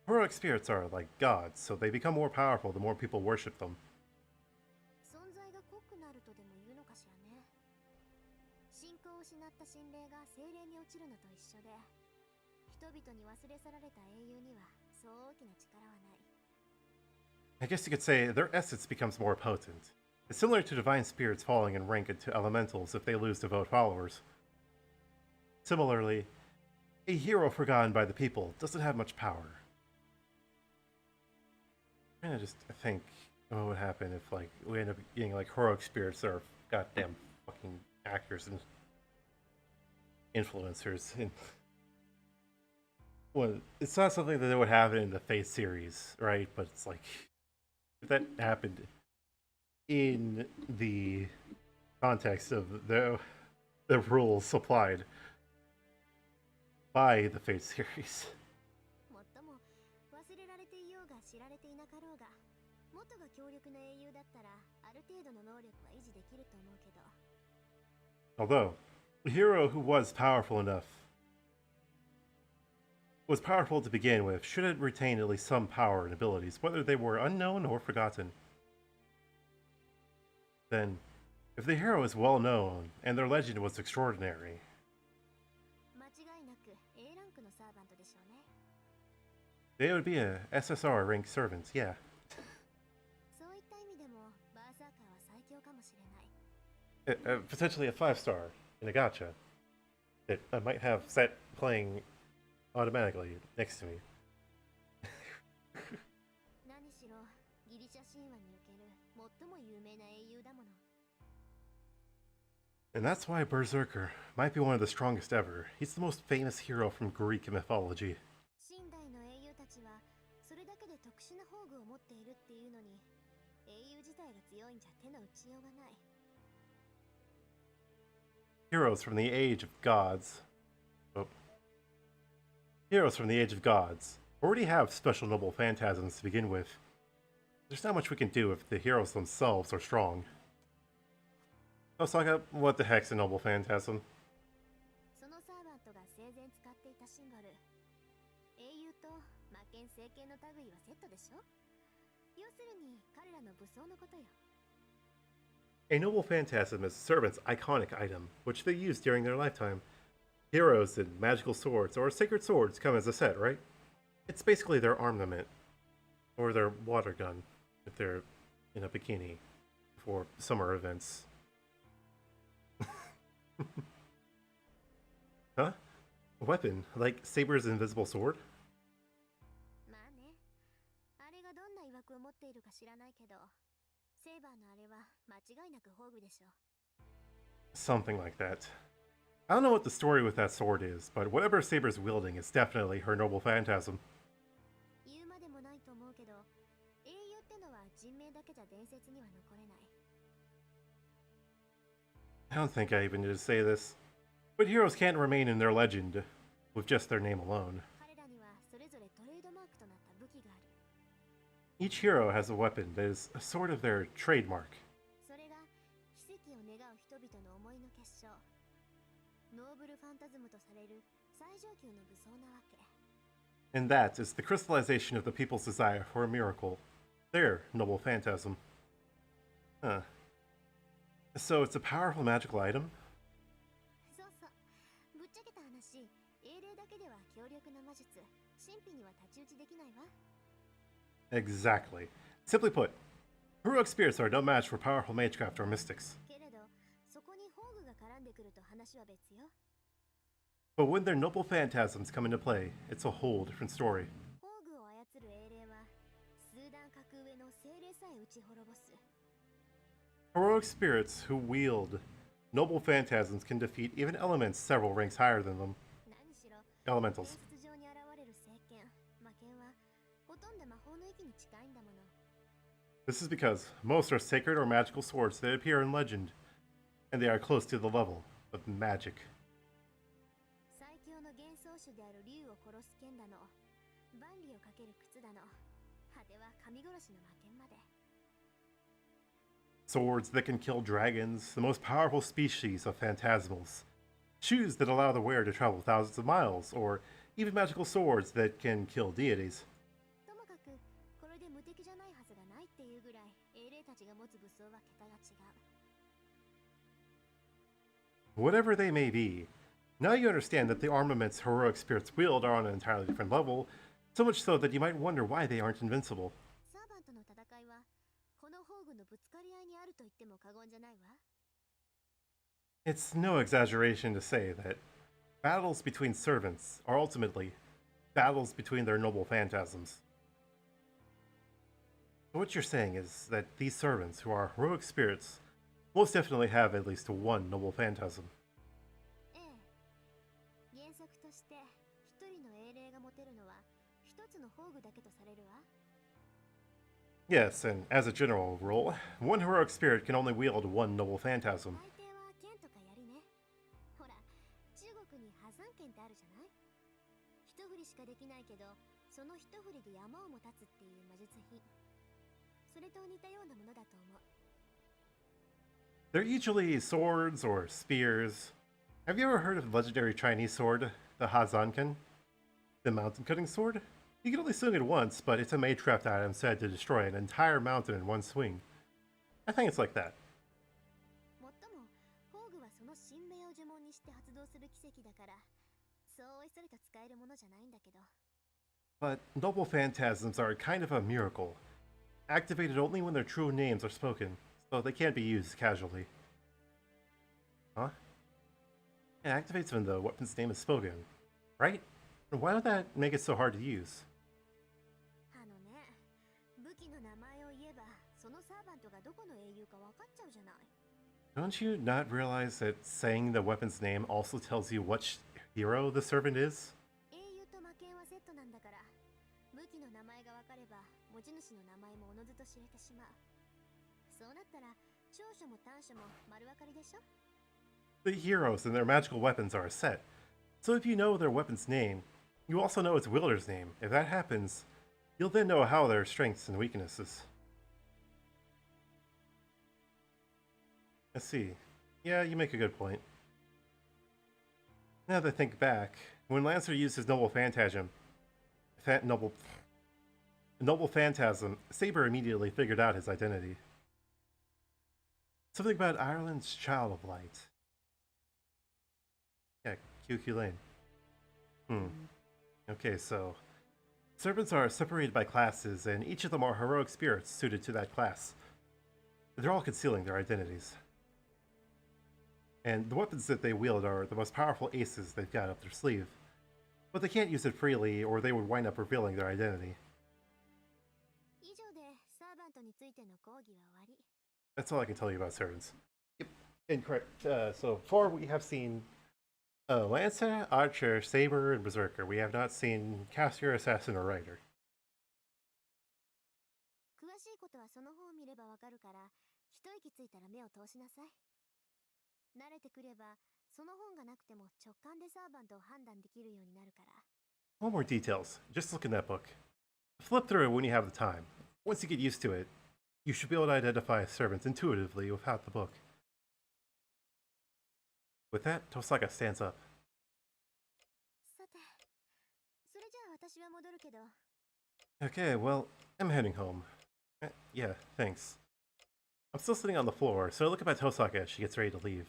Heroic spirits are like gods, so they become more powerful the more people worship them. 存在が濃くなるとでも言うのかしらね。信仰を失った神霊が精霊に落ちるのと一緒で、人々に忘れ去られた英雄にはそう大きな力はない。 I guess you could say their essence becomes more potent. It's similar to divine spirits falling in rank into elementals if they lose devout followers. Similarly, a hero forgotten by the people doesn't have much power. I'm trying to just think what would happen if like we end up getting like heroic spirits that are goddamn fucking actors and influencers. And well, it's not something that they would have in the Faith series, right? But it's like if that happened in the context of the rules supplied by the Fate series. もっとも忘れられていようが知られていなかろうが、元が強力な英雄だったらある程度の能力は維持できると思うけど。 Although, the hero who was powerful to begin with should have retained at least some power and abilities, whether they were unknown or forgotten. Then, if the hero is well known and their legend was extraordinary, 間違いなく A ランクのサーバントでしょうね。 they would be a SSR ranked servant, yeah. そういった意味でもバーサーカーは最強かもしれない。 Potentially a 5-star in a gacha that I might have set playing automatically next to me. 何しろギリシャ神話における最も有名な英雄だもの。And that's why Berserker might be one of the strongest ever. He's the most famous hero from Greek mythology. 寝台の英雄たちはそれだけで特殊な宝具を持っているっていうのに、英雄自体が強いんじゃ手の打ちようがない。Heroes from the Age of Gods. Oh. Heroes from the Age of Gods already have special noble phantasms to begin with. There's not much we can do if the heroes themselves are strong. Let's talk about what the heck's a noble phantasm. そのサーバントが生前使っていたシンボル。英雄と魔剣聖剣の類はセットでしょ。要するに彼らの武装のことよ。A noble phantasm is a servant's iconic item, which they use during their lifetime. Heroes and magical swords or sacred swords come as a set, right? It's basically their armament. Or their water gun, if they're in a bikini for summer events. Huh? A weapon, like Saber's invisible sword? まあね。あれがどんな曰くを持っているか知らないけど、セーバーのあれは間違いなく宝具でしょ。Something like that. I don't know what the story with that sword is, but whatever Saber's wielding is definitely her noble phantasm. 言うまでもないと思うけど、英雄ってのは人名だけじゃ伝説には残れない。I don't think I even need to say this, but heroes can't remain in their legend with just their name alone. 彼らにはそれぞれトレードマークとなった武器がある。Each hero has a weapon that is sort of their trademark. それが奇跡を願う人々の思いの結晶。ノーブルファンタズムとされる最上級の武装なわけ。And that is the crystallization of the people's desire for a miracle. Their noble phantasm. Huh. So it's a powerful magical item? そうそう。ぶっちゃけた話、英霊だけでは強力な魔術、神秘には太刀打ちできないわ。Exactly. Simply put, heroic spirits are no match for powerful magecraft or mystics. けれど、そこに宝具が絡んでくると話は別よ。But when their noble phantasms come into play, it's a whole different story. 宝具を操る英霊は、数段格上の精霊さえ打ち滅ぼす。Heroic spirits who wield noble phantasms can defeat even elements several ranks higher than them. 何しろ、 Elementals. 現実上に現れる聖剣、魔剣は、ほとんど魔法の域に近いんだもの。This is because most are sacred or magical swords that appear in legend, and they are close to the level of magic. 最強の幻想種である竜を殺す剣だの、万里をかける靴だの、果ては神殺しの魔剣まで。Swords that can kill dragons, the most powerful species of phantasmals. Shoes that allow the wearer to travel thousands of miles, or even magical swords that can kill deities. ともかく、これで無敵じゃないはずがないっていうぐらい、英霊たちが持つ武装は桁が違う。Whatever they may be, now you understand that the armaments heroic spirits wield are on an entirely different level, so much so that you might wonder why they aren't invincible. サーバントの戦いは、この宝具のぶつかり合いにあると言っても過言じゃないわ。It's no exaggeration to say that battles between servants are ultimately battles between their noble phantasms. What you're saying is that these servants, who are heroic spirits, most definitely have at least one noble phantasm. ええ。原則として、一人の英霊が持てるのは、一つの宝具だけとされるわ。Yes, and as a general rule, one heroic spirit can only wield one noble phantasm. 大抵は剣とか槍ね。ほら、中国に破山剣ってあるじゃない？一振りしかできないけど、その一振りで山をも立つっていう魔術品。それと似たようなものだと思う。They're usually swords or spears. Have you ever heard of the legendary Chinese sword, the Hazanken? The mountain cutting sword? You can only swing it once, but it's a magecraft item said to destroy an entire mountain in one swing. I think it's like that. もっとも、宝具はその神明を呪文にして発動する奇跡だから、そうおいそれと使えるものじゃないんだけど。But noble phantasms are kind of a miracle, activated only when their true names are spoken, so they can't be used casually. Huh? It activates when the weapon's name is spoken, right? Why would that make it so hard to use? あのね、武器の名前を言えば、そのサーバントがどこの英雄か分かっちゃうじゃない。Don't you not realize that saying the weapon's name also tells you which hero the servant is? 英雄と魔剣はセットなんだから、武器の名前がわかれば持ち主の名前もおのずと知れてしまう。そうなったら長所も短所も丸分かりでしょ。 The heroes and their magical weapons are a set, so if you know their weapon's name, you also know its wielder's name. If that happens, you'll then know how their strengths and weaknesses. Let's see. Yeah, you make a good point. Now that I think back, when Lancer used his noble phantasm, Saber immediately figured out his identity. Something about Ireland's Child of Light. Yeah, QQ Lane. Okay, so servants are separated by classes, and each of them are heroic spirits suited to that class. They're all concealing their identities. And the weapons that they wield are the most powerful aces they've got up their sleeve. But they can't use it freely, or they would wind up revealing their identity. 以上でサーバントについての講義は終わり。 That's all I can tell you about servants. Yep, incorrect. So far we have seen Lancer, Archer, Saber, and Berserker. We have not seen Caster, Assassin, or Rider. 詳しいことはその本を見ればわかるから、一息ついたら目を通しなさい。慣れてくれば、その本がなくても直感でサーバントを判断できるようになるから。 One more details. Just look in that book. Flip through it when you have the time. Once you get used to it, you should be able to identify servants intuitively without the book. With that, Tosaka stands up. さて、それじゃあ私は戻るけど。 Okay, well, I'm heading home. Yeah, thanks. I'm still sitting on the floor, so I look up at Tosaka as she gets ready to leave.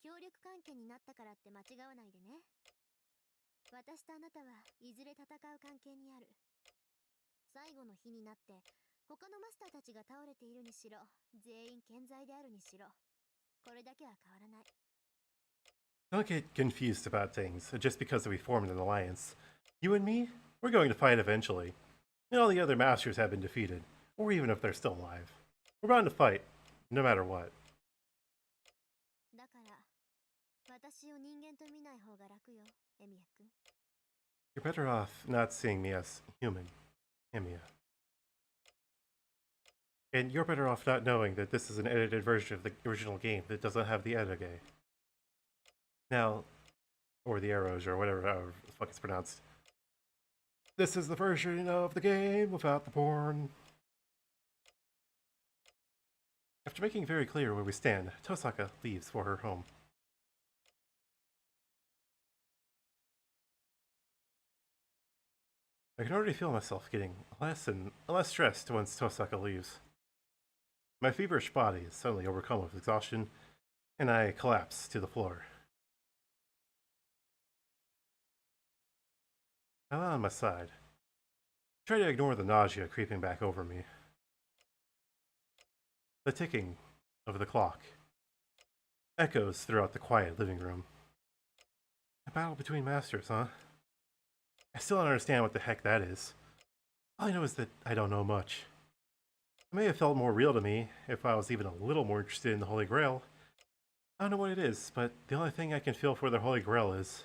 協力関係になったからって間違わないでね。私とあなたはいずれ戦う関係にある。最後の日になって、他のマスターたちが倒れているにしろ、全員健在であるにしろ、これだけは変わらない。 Don't get confused about things just because we formed an alliance. You and me, we're going to fight eventually. And all the other masters have been defeated, or even if they're still alive. We're bound to fight, no matter what. だから、私を人間と見ない方が楽よ、エミヤ君。 You're better off not seeing me as human, Emiya. And you're better off not knowing that this is an edited version of the original game that doesn't have the edoge. Now, or the arrows, or whatever the fuck it's pronounced. This is the version of the game without the porn. After making very clear where we stand, Tosaka leaves for her home. I can already feel myself getting less and less stressed once Tosaka leaves. My feverish body is suddenly overcome with exhaustion, and I collapse to the floor. I lie on my side. Try to ignore the nausea creeping back over me. The ticking of the clock echoes throughout the quiet living room. A battle between masters, huh? I still don't understand what the heck that is. All I know is that I don't know much. It may have felt more real to me if I was even a little more interested in the Holy Grail. I don't know what it is, but the only thing I can feel for the Holy Grail is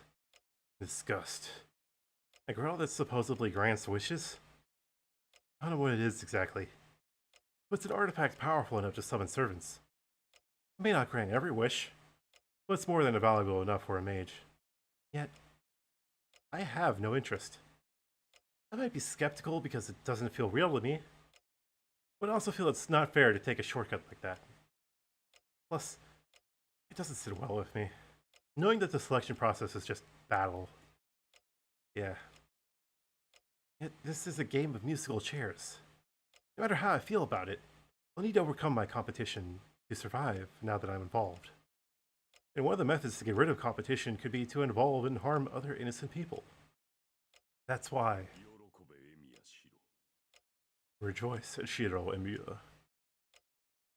disgust. A grail that supposedly grants wishes? I don't know what it is exactly. But it's an artifact powerful enough to summon servants. It may not grant every wish, but it's more than valuable enough for a mage. Yet, I have no interest. I might be skeptical because it doesn't feel real to me, but I also feel it's not fair to take a shortcut like that. Plus, it doesn't sit well with me. Knowing that the selection process is just battle. Yeah. Yet this is a game of musical chairs. No matter how I feel about it, I'll need to overcome my competition to survive now that I'm involved. And one of the methods to get rid of competition could be to involve and harm other innocent people. That's why. Rejoice, Shiro Emiya.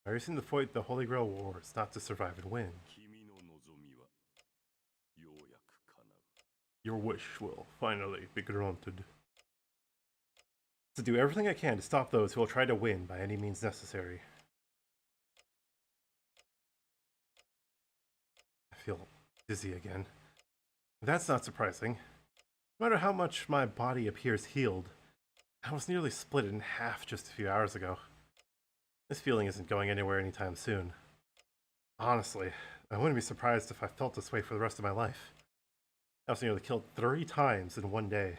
My reason to fight the Holy Grail War is not to survive and win. Your wish will finally be granted. To do everything I can to stop those who will try to win by any means necessary. Dizzy again. That's not surprising. No matter how much my body appears healed, I was nearly split in half just a few hours ago. This feeling isn't going anywhere anytime soon. Honestly, I wouldn't be surprised if I felt this way for the rest of my life. I was nearly killed 3 times in one day.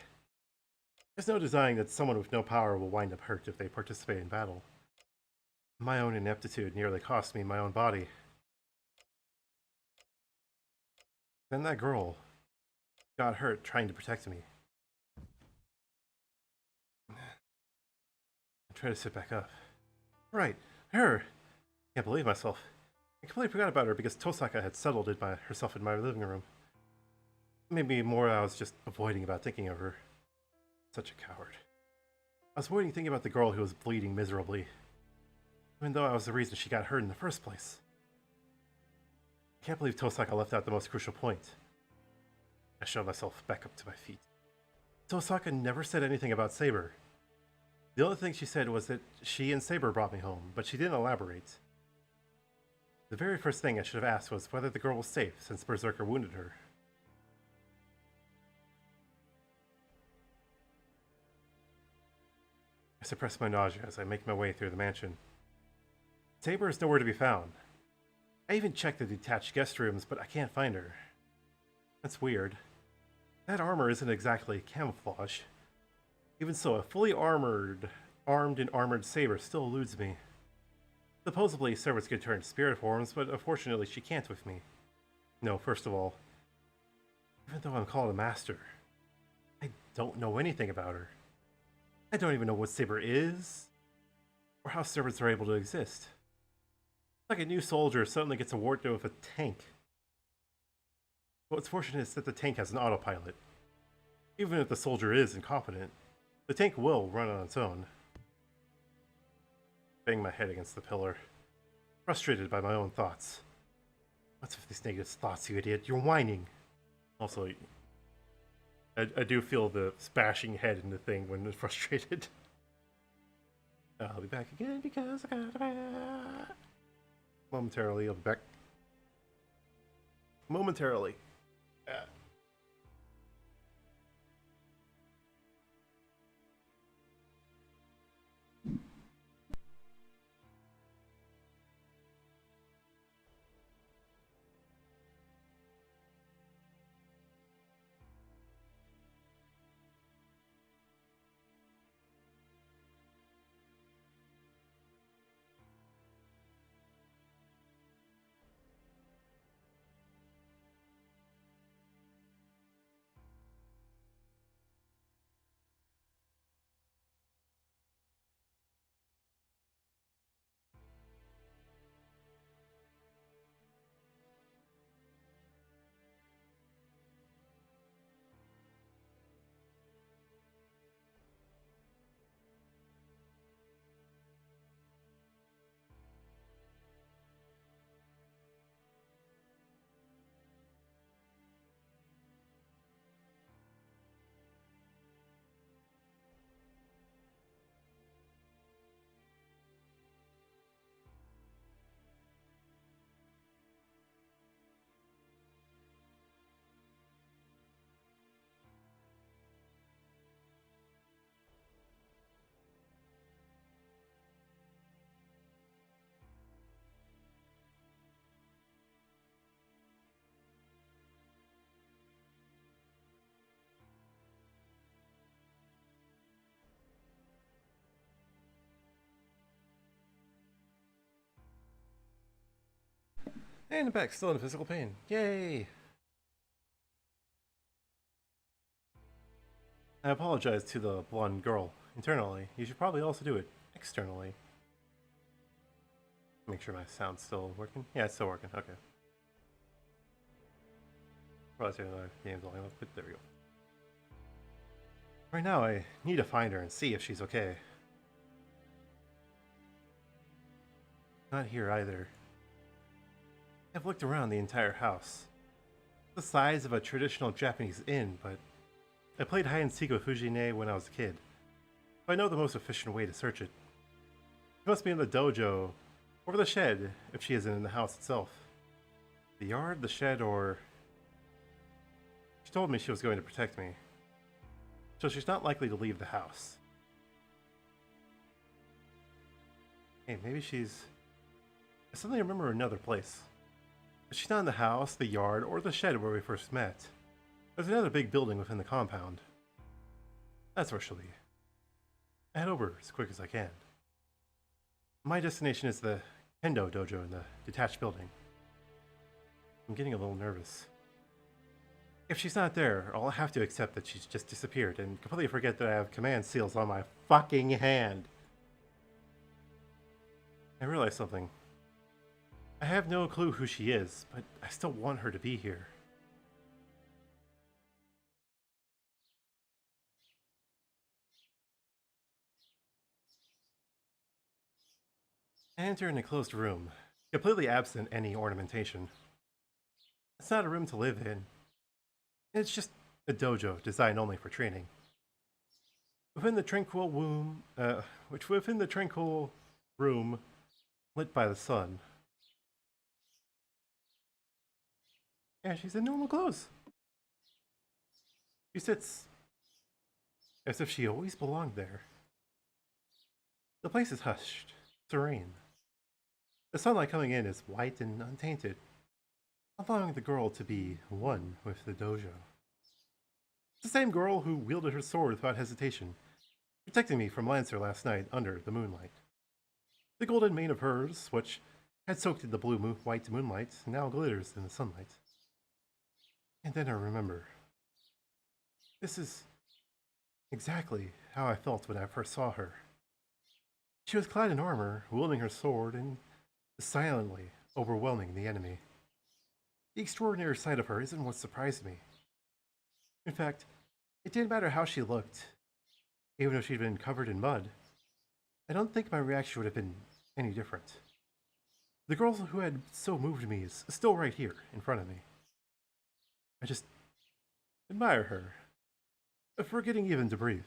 There's no denying that someone with no power will wind up hurt if they participate in battle. My own ineptitude nearly cost me my own body. Then that girl got hurt trying to protect me. I try to sit back up. Right, her! Can't believe myself. I completely forgot about her because Tosaka had settled herself in my living room. Maybe more I was just avoiding about thinking of her. Such a coward. I was avoiding thinking about the girl who was bleeding miserably, even though I was the reason she got hurt in the first place. I can't believe Tosaka left out the most crucial point. I shoved myself back up to my feet. Tosaka never said anything about Saber. The only thing she said was that she and Saber brought me home, but she didn't elaborate. The very first thing I should have asked was whether the girl was safe, since Berserker wounded her. I suppress my nausea as I make my way through the mansion. Saber is nowhere to be found. I even checked the detached guest rooms, but I can't find her. That's weird. That armor isn't exactly camouflage. Even so, a fully armed and armored Saber still eludes me. Supposedly, servants can turn spirit forms, but unfortunately she can't with me. No, first of all, even though I'm called a master, I don't know anything about her. I don't even know what Saber is, or how servants are able to exist. Like a new soldier suddenly gets awarded with a tank. What's fortunate is that the tank has an autopilot. Even if the soldier is incompetent, the tank will run on its own. Bang my head against the pillar, frustrated by my own thoughts. What's with these negative thoughts, you idiot? You're whining. Also, I do feel the bashing head in the thing when it's frustrated. I'll be back again because I got back. Momentarily, I'll be back. Momentarily. And back, still in physical pain. Yay! I apologize to the blonde girl internally. You should probably also do it externally. Make sure my sound's still working. Yeah, it's still working. Okay. Probably say the game's only but there we go. Right now, I need to find her and see if she's okay. Not here either. I've looked around the entire house. It's the size of a traditional Japanese inn, but I played hide and seek with Fujine when I was a kid. So I know the most efficient way to search it. She must be in the dojo, or the shed, if she isn't in the house itself. The yard, the shed, or told me she was going to protect me, so she's not likely to leave the house. Hey, maybe she's... I suddenly remember another place. But she's not in the house, the yard, or the shed where we first met. There's another big building within the compound. That's where she'll be. I head over as quick as I can. My destination is the kendo dojo in the detached building. I'm getting a little nervous. If she's not there, I'll have to accept that she's just disappeared and completely forget that I have command seals on my fucking hand. I realize something. I have no clue who she is, but I still want her to be here. I enter in a closed room, completely absent any ornamentation. It's not a room to live in. It's just a dojo designed only for training. Within the tranquil room lit by the sun. Yeah, she's in normal clothes. She sits as if she always belonged there. The place is hushed, serene. The sunlight coming in is white and untainted, allowing the girl to be one with the dojo. It's the same girl who wielded her sword without hesitation, protecting me from Lancer last night under the moonlight. The golden mane of hers, which had soaked in the white moonlight, now glitters in the sunlight. And then I remember. This is exactly how I felt when I first saw her. She was clad in armor, wielding her sword, and silently overwhelming the enemy. The extraordinary sight of her isn't what surprised me. In fact, it didn't matter how she looked. Even if she'd been covered in mud, I don't think my reaction would have been any different. The girl who had so moved me is still right here, in front of me. I just admire her, forgetting even to breathe.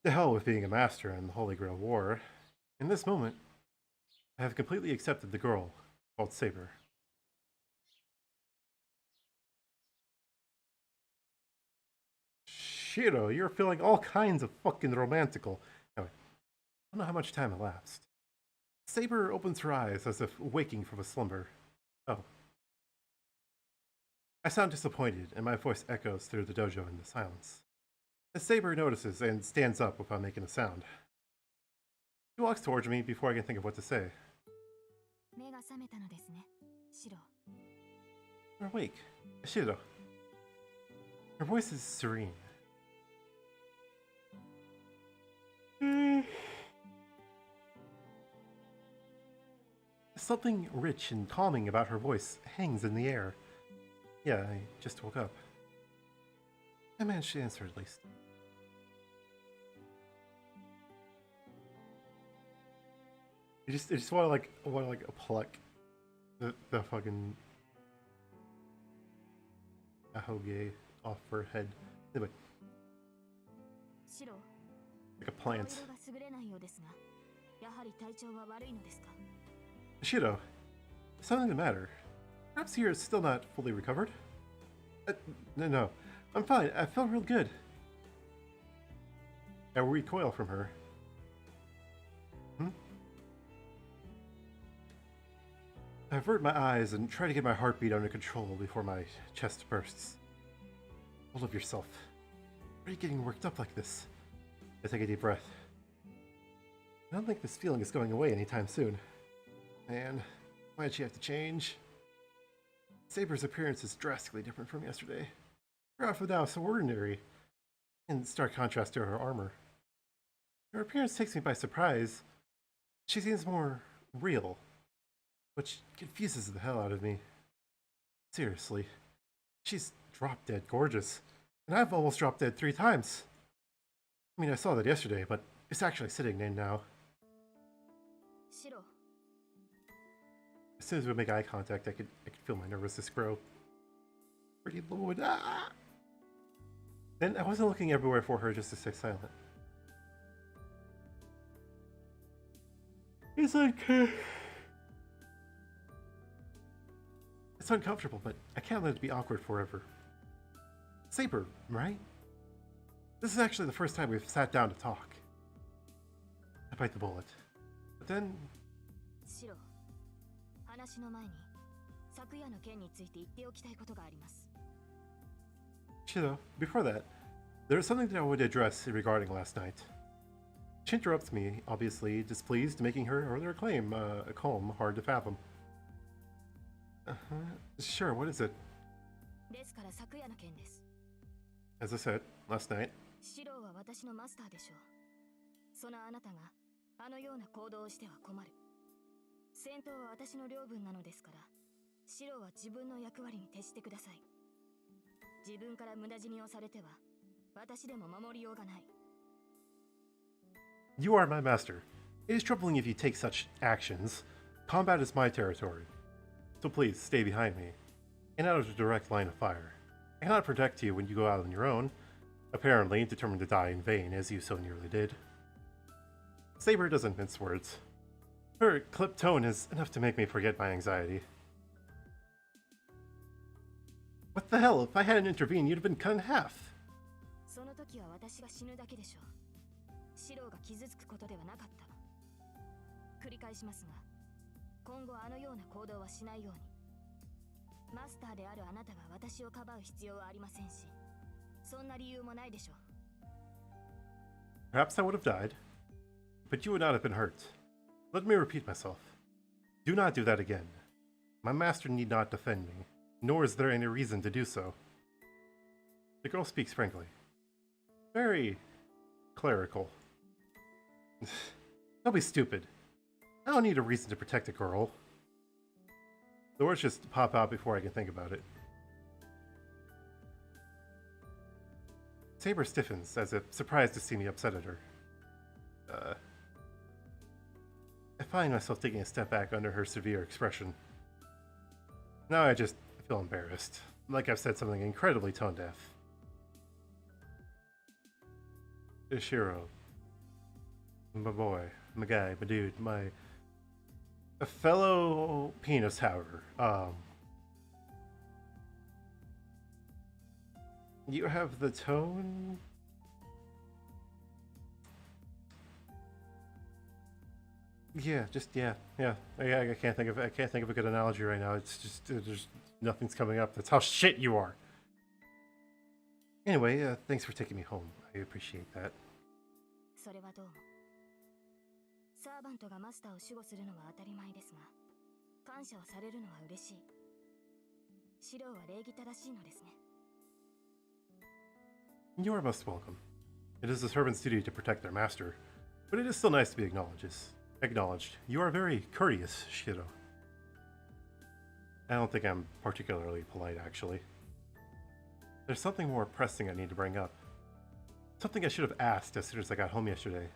To hell with being a master in the Holy Grail War. In this moment, I have completely accepted the girl called Saber. Shiro, you're feeling all kinds of fucking romantical. Anyway, I don't know how much time elapsed. Saber opens her eyes as if waking from a slumber. Oh. I sound disappointed, and my voice echoes through the dojo in the silence. As Saber notices and stands up without making a sound. She walks towards me before I can think of what to say. You're awake, Shiro. Her voice is serene. Something rich and calming about her voice hangs in the air. Yeah, I just woke up. I managed to answer at least. I just want to pluck the fucking ahoge off her head. Anyway. Like a plant. Shiro, something the matter. Perhaps here is still not fully recovered. No, I'm fine. I feel real good. I recoil from her. I avert my eyes and try to get my heartbeat under control before my chest bursts. Hold of yourself. Why are you getting worked up like this? I take a deep breath. I don't think this feeling is going away anytime soon. Man, why'd she have to change? Saber's appearance is drastically different from yesterday. Her outfit now is so ordinary, in stark contrast to her armor. Her appearance takes me by surprise. She seems more real, which confuses the hell out of me. Seriously, she's drop-dead gorgeous, and I've almost dropped dead 3 times. I mean, I saw that yesterday, but it's actually sitting in now. As soon as we make eye contact, I could feel my nervousness grow. Pretty low and Then I wasn't looking everywhere for her just to stay silent. It's It's uncomfortable, but I can't let it be awkward forever. Saber, right? This is actually the first time we've sat down to talk. I bite the bullet. But then... Shiro, 話の前に昨夜の件について言っておきたいことがあります。 Shiro, before that, there is something that I would address regarding last night. She interrupts me, obviously displeased, making her earlier claim, a calm hard to fathom. Sure, what is it? ですから昨夜の件です。 As I said, last night. シロは私のマスターでしょう。そのあなたがあのような行動をしては困る。戦闘は私の領分なのですから、シロは自分の役割に徹してください。自分から無駄死にをされては、私でも守りようがない。 You are my master. It is troubling if you take such actions. Combat is my territory. So please, stay behind me, and out of the direct line of fire. I cannot protect you when you go out on your own, apparently determined to die in vain, as you so nearly did. Saber doesn't mince words. Her clipped tone is enough to make me forget my anxiety. What the hell? If I hadn't intervened, you'd have been cut in half. その時は私が死ぬだけでしょう。シロが傷つくことではなかった。繰り返しますが、今後あのような行動はしないように。マスターであるあなたが私をかばう必要はありませんし、そんな理由もないでしょう。 Perhaps I would have died, but you would not have been hurt. Let me repeat myself. Do not do that again. My master need not defend me, nor is there any reason to do so. The girl speaks frankly. Very clerical. Don't be stupid. I don't need a reason to protect a girl. The words just pop out before I can think about it. Saber stiffens, as if surprised to see me upset at her. I find myself taking a step back under her severe expression. Now I just feel embarrassed, like I've said something incredibly tone-deaf. Ishiro. My boy, my guy, my dude, a fellow penis howler. You have the tone. Yeah, I can't think of a good analogy right now. It's just there's nothing's coming up. That's how shit you are. Anyway, thanks for taking me home. I appreciate that. それはどうも。サーバントがマスターを守護するのは当たり前ですが、感謝をされるのは嬉しい。シロは礼儀正しいのですね。 You are most welcome. It is the servant's duty to protect their master, but it is still nice to be acknowledged. You are very courteous, Shiro. I don't think I'm particularly polite, actually. There's something more pressing I need to bring up. Something I should have asked as soon as I got home yesterday.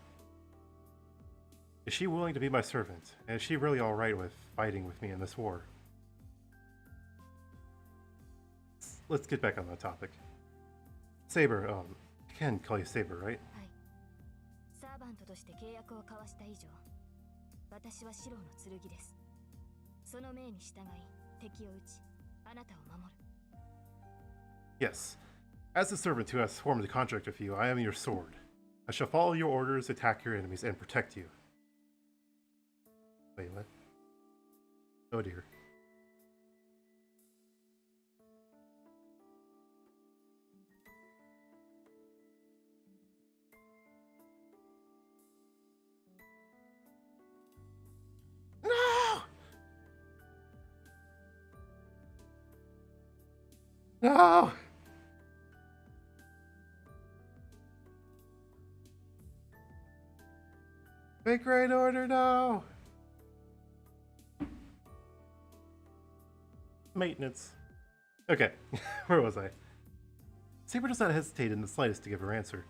Is she willing to be my servant? And is she really alright with fighting with me in this war? Let's get back on that topic. Saber, I can call you Saber, right? はい。サーバントとして契約を交わした以上、私はシロの剣です。その命に従い、敵を撃ち、あなたを守る。 Yes. As the servant who has formed the contract with you, I am your sword. I shall follow your orders, attack your enemies, and protect you. Wait, what? Oh dear. No! No! Make right order, no! Maintenance. Okay, where was I? Saber does not hesitate in the slightest to give her answer.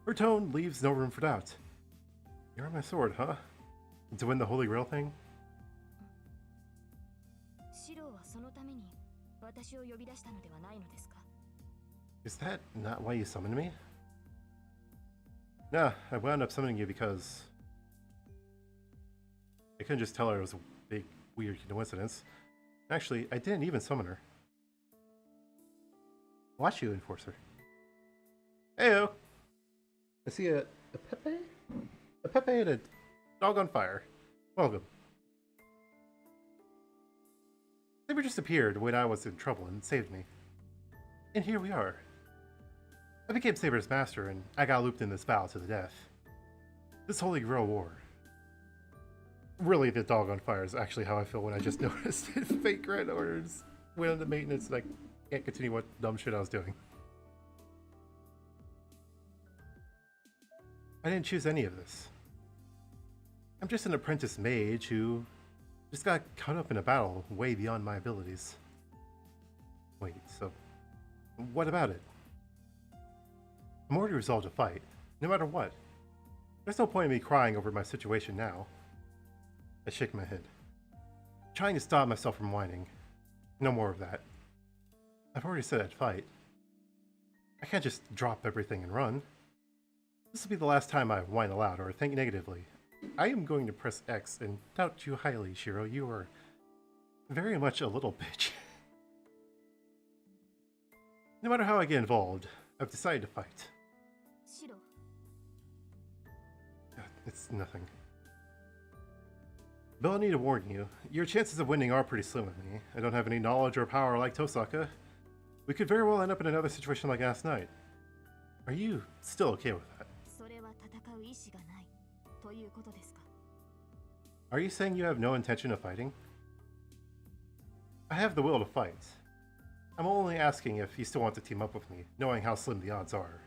Her tone leaves no room for doubt. You're my sword, huh? To win the Holy Grail thing? シロはそのために私を呼び出したのではないのですか? Is that not why you summoned me? Nah, I wound up summoning you because I couldn't just tell her it was a big, weird coincidence. Actually, I didn't even summon her. Watch you, Enforcer. Heyo! I see a Pepe? A Pepe and a dog on fire. Welcome. Saber just appeared when I was in trouble and saved me. And here we are. I became Saber's master, and I got looped in this battle to the death. This Holy Grail war. Really, the dog on fire is actually how I feel when I just noticed his fake grand orders went into maintenance and I can't continue what dumb shit I was doing. I didn't choose any of this. I'm just an apprentice mage who just got caught up in a battle way beyond my abilities. Wait, so what about it? I'm already resolved to fight, no matter what. There's no point in me crying over my situation now. I shake my head, trying to stop myself from whining. No more of that. I've already said I'd fight. I can't just drop everything and run. This will be the last time I whine aloud or think negatively. I am going to press X and doubt you highly, Shiro. You are very much a little bitch. No matter how I get involved, I've decided to fight. Shiro. It's nothing. But I need to warn you, your chances of winning are pretty slim with me. I don't have any knowledge or power like Tosaka. We could very well end up in another situation like last night. Are you still okay with that? Are you saying you have no intention of fighting? I have the will to fight. I'm only asking if you still want to team up with me, knowing how slim the odds are.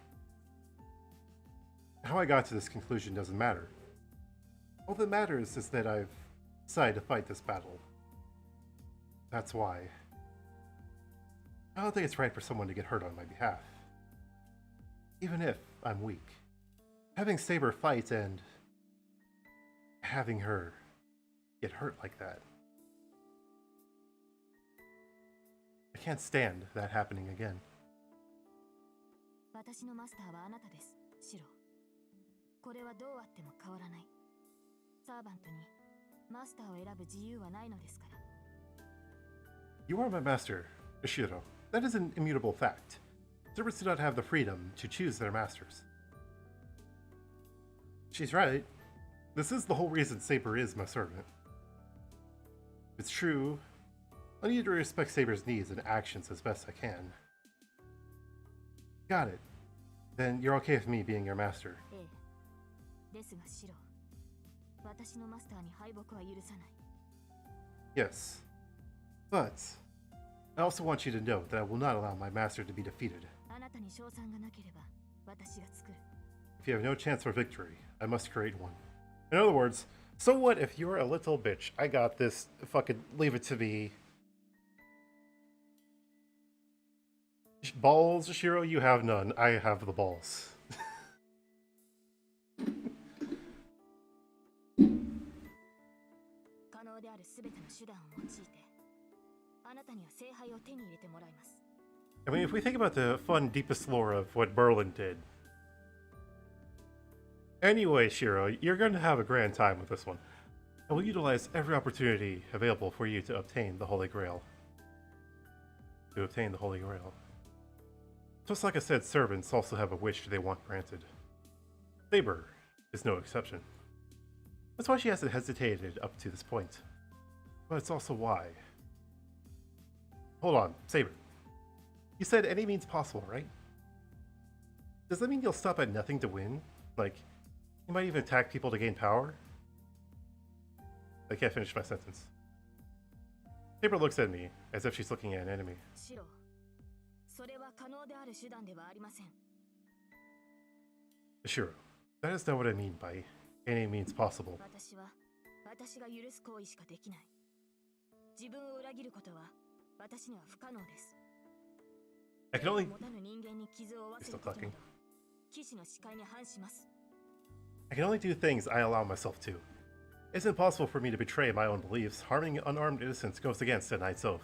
How I got to this conclusion doesn't matter. All that matters is that I've decided to fight this battle. That's why. I don't think it's right for someone to get hurt on my behalf. Even if I'm weak. Having Saber fight and having her get hurt like that. I can't stand that happening again. 私のマスターはあなたです、シロ。これはどうあっても変わらない。サーバントにマスターを選ぶ自由はないのですから。You are my master, Shiro. That is an immutable fact. Servants do not have the freedom to choose their masters. She's right. This is the whole reason Saber is my servant. It's true. I need to respect Saber's needs and actions as best I can. Got it. Then you're okay with me being your master. ですがシロ、私のマスターに敗北は許さない。Yes. But I also want you to know that I will not allow my master to be defeated. あなたに勝算がなければ私が作る。If you have no chance for victory, I must create one. In other words, so what if you're a little bitch? I got this. Fucking leave it to me. Balls, Shiro, you have none. I have the balls. 可能であるすべての手段を用いて、あなたには聖杯を手に入れてもらいます。I mean, if we think about the fun, deepest lore of what Merlin did. Anyway, Shiro, you're going to have a grand time with this one. I will utilize every opportunity available for you to obtain the Holy Grail. Just like I said, servants also have a wish they want granted. Saber is no exception. That's why she hasn't hesitated up to this point. But it's also why. Hold on, Saber. You said any means possible, right? Does that mean you'll stop at nothing to win? Like, you might even attack people to gain power? I can't finish my sentence. Saber looks at me as if she's looking at an enemy. Shiro, that is not what I mean by any means possible. I can only... He's still talking. I can only do things I allow myself to. It's impossible for me to betray my own beliefs. Harming unarmed innocents goes against a knight's oath.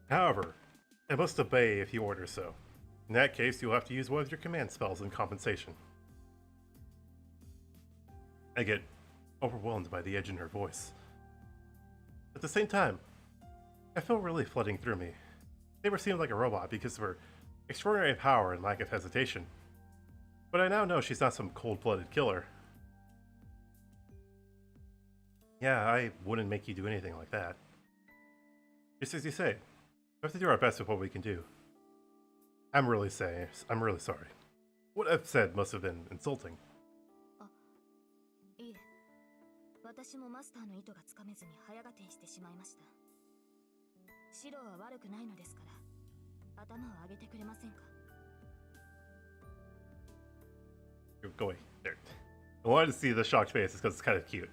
However, I must obey if you order so. In that case, you'll have to use one of your command spells in compensation. I get overwhelmed by the edge in her voice. At the same time, I feel relief flooding through me. Saber seemed like a robot because of her extraordinary power and lack of hesitation. But I now know she's not some cold-blooded killer. Yeah, I wouldn't make you do anything like that. Just as you say, we have to do our best with what we can do. I'm really sorry. What I've said must have been insulting. いえ、私もマスターの意図がつかめずに早合点してしまいました。シロは悪くないのですから、頭を上げてくれませんか? Go away. There. I wanted to see the shocked faces because it's kind of cute.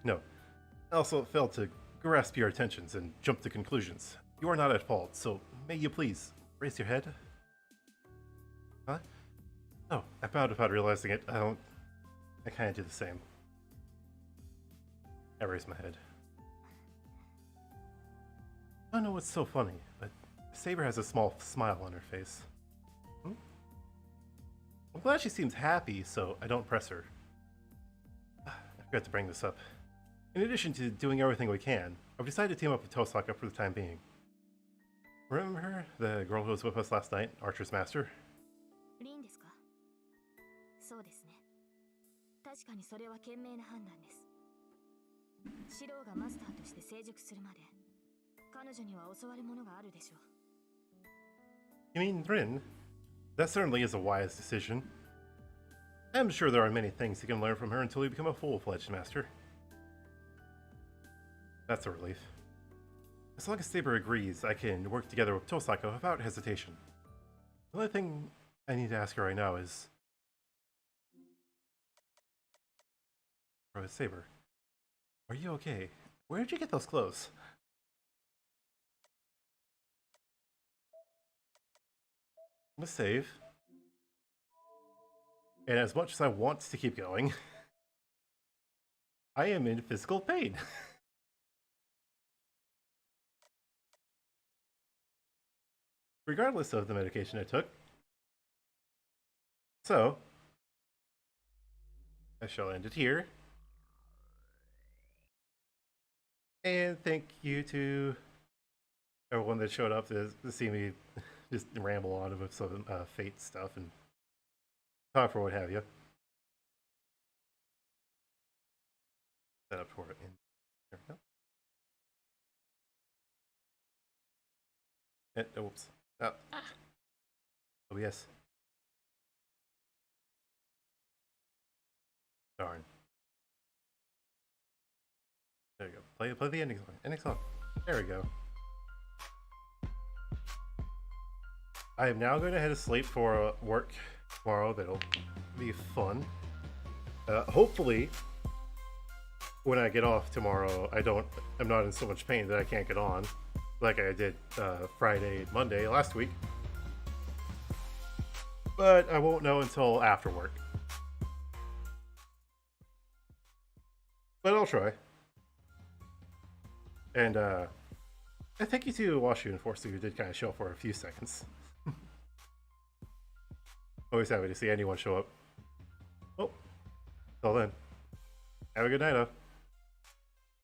No. I also failed to grasp your intentions and jump to conclusions. You are not at fault, so may you please raise your head? Huh? Oh, I bowed without realizing it. I kind of do the same. I raise my head. I don't know what's so funny, but Saber has a small smile on her face. I'm glad she seems happy, so I don't press her. I forgot to bring this up. In addition to doing everything we can, I've decided to team up with Tosaka for the time being. Remember her? The girl who was with us last night, Archer's Master? リンですか? そうですね。確かにそれは賢明な判断です。シローがマスターとして成熟するまで、彼女には教わるものがあるでしょう。 You mean Rin? That certainly is a wise decision. I'm sure there are many things you can learn from her until you become a full-fledged master. That's a relief. As long as Saber agrees, I can work together with Tosaka without hesitation. The only thing I need to ask her right now is... Saber, are you okay? Where did you get those clothes? I'm gonna save. And as much as I want to keep going, I am in physical pain. Regardless of the medication I took. So, I shall end it here. And thank you to everyone that showed up to see me just ramble on with some Fate stuff and talk for what have you. Set up for it. There we go. And, oops. Oh, yes. Darn. There you go. Play the ending song. Ending song. There we go. I am now going to head to sleep for work tomorrow. That'll be fun. Hopefully, when I get off tomorrow, I'm not in so much pain that I can't get on, like I did Friday, Monday last week. But I won't know until after work. But I'll try. And thank you to Washu and Forster, who did kind of show up for a few seconds. Always happy to see anyone show up. Oh, till then, have a good night,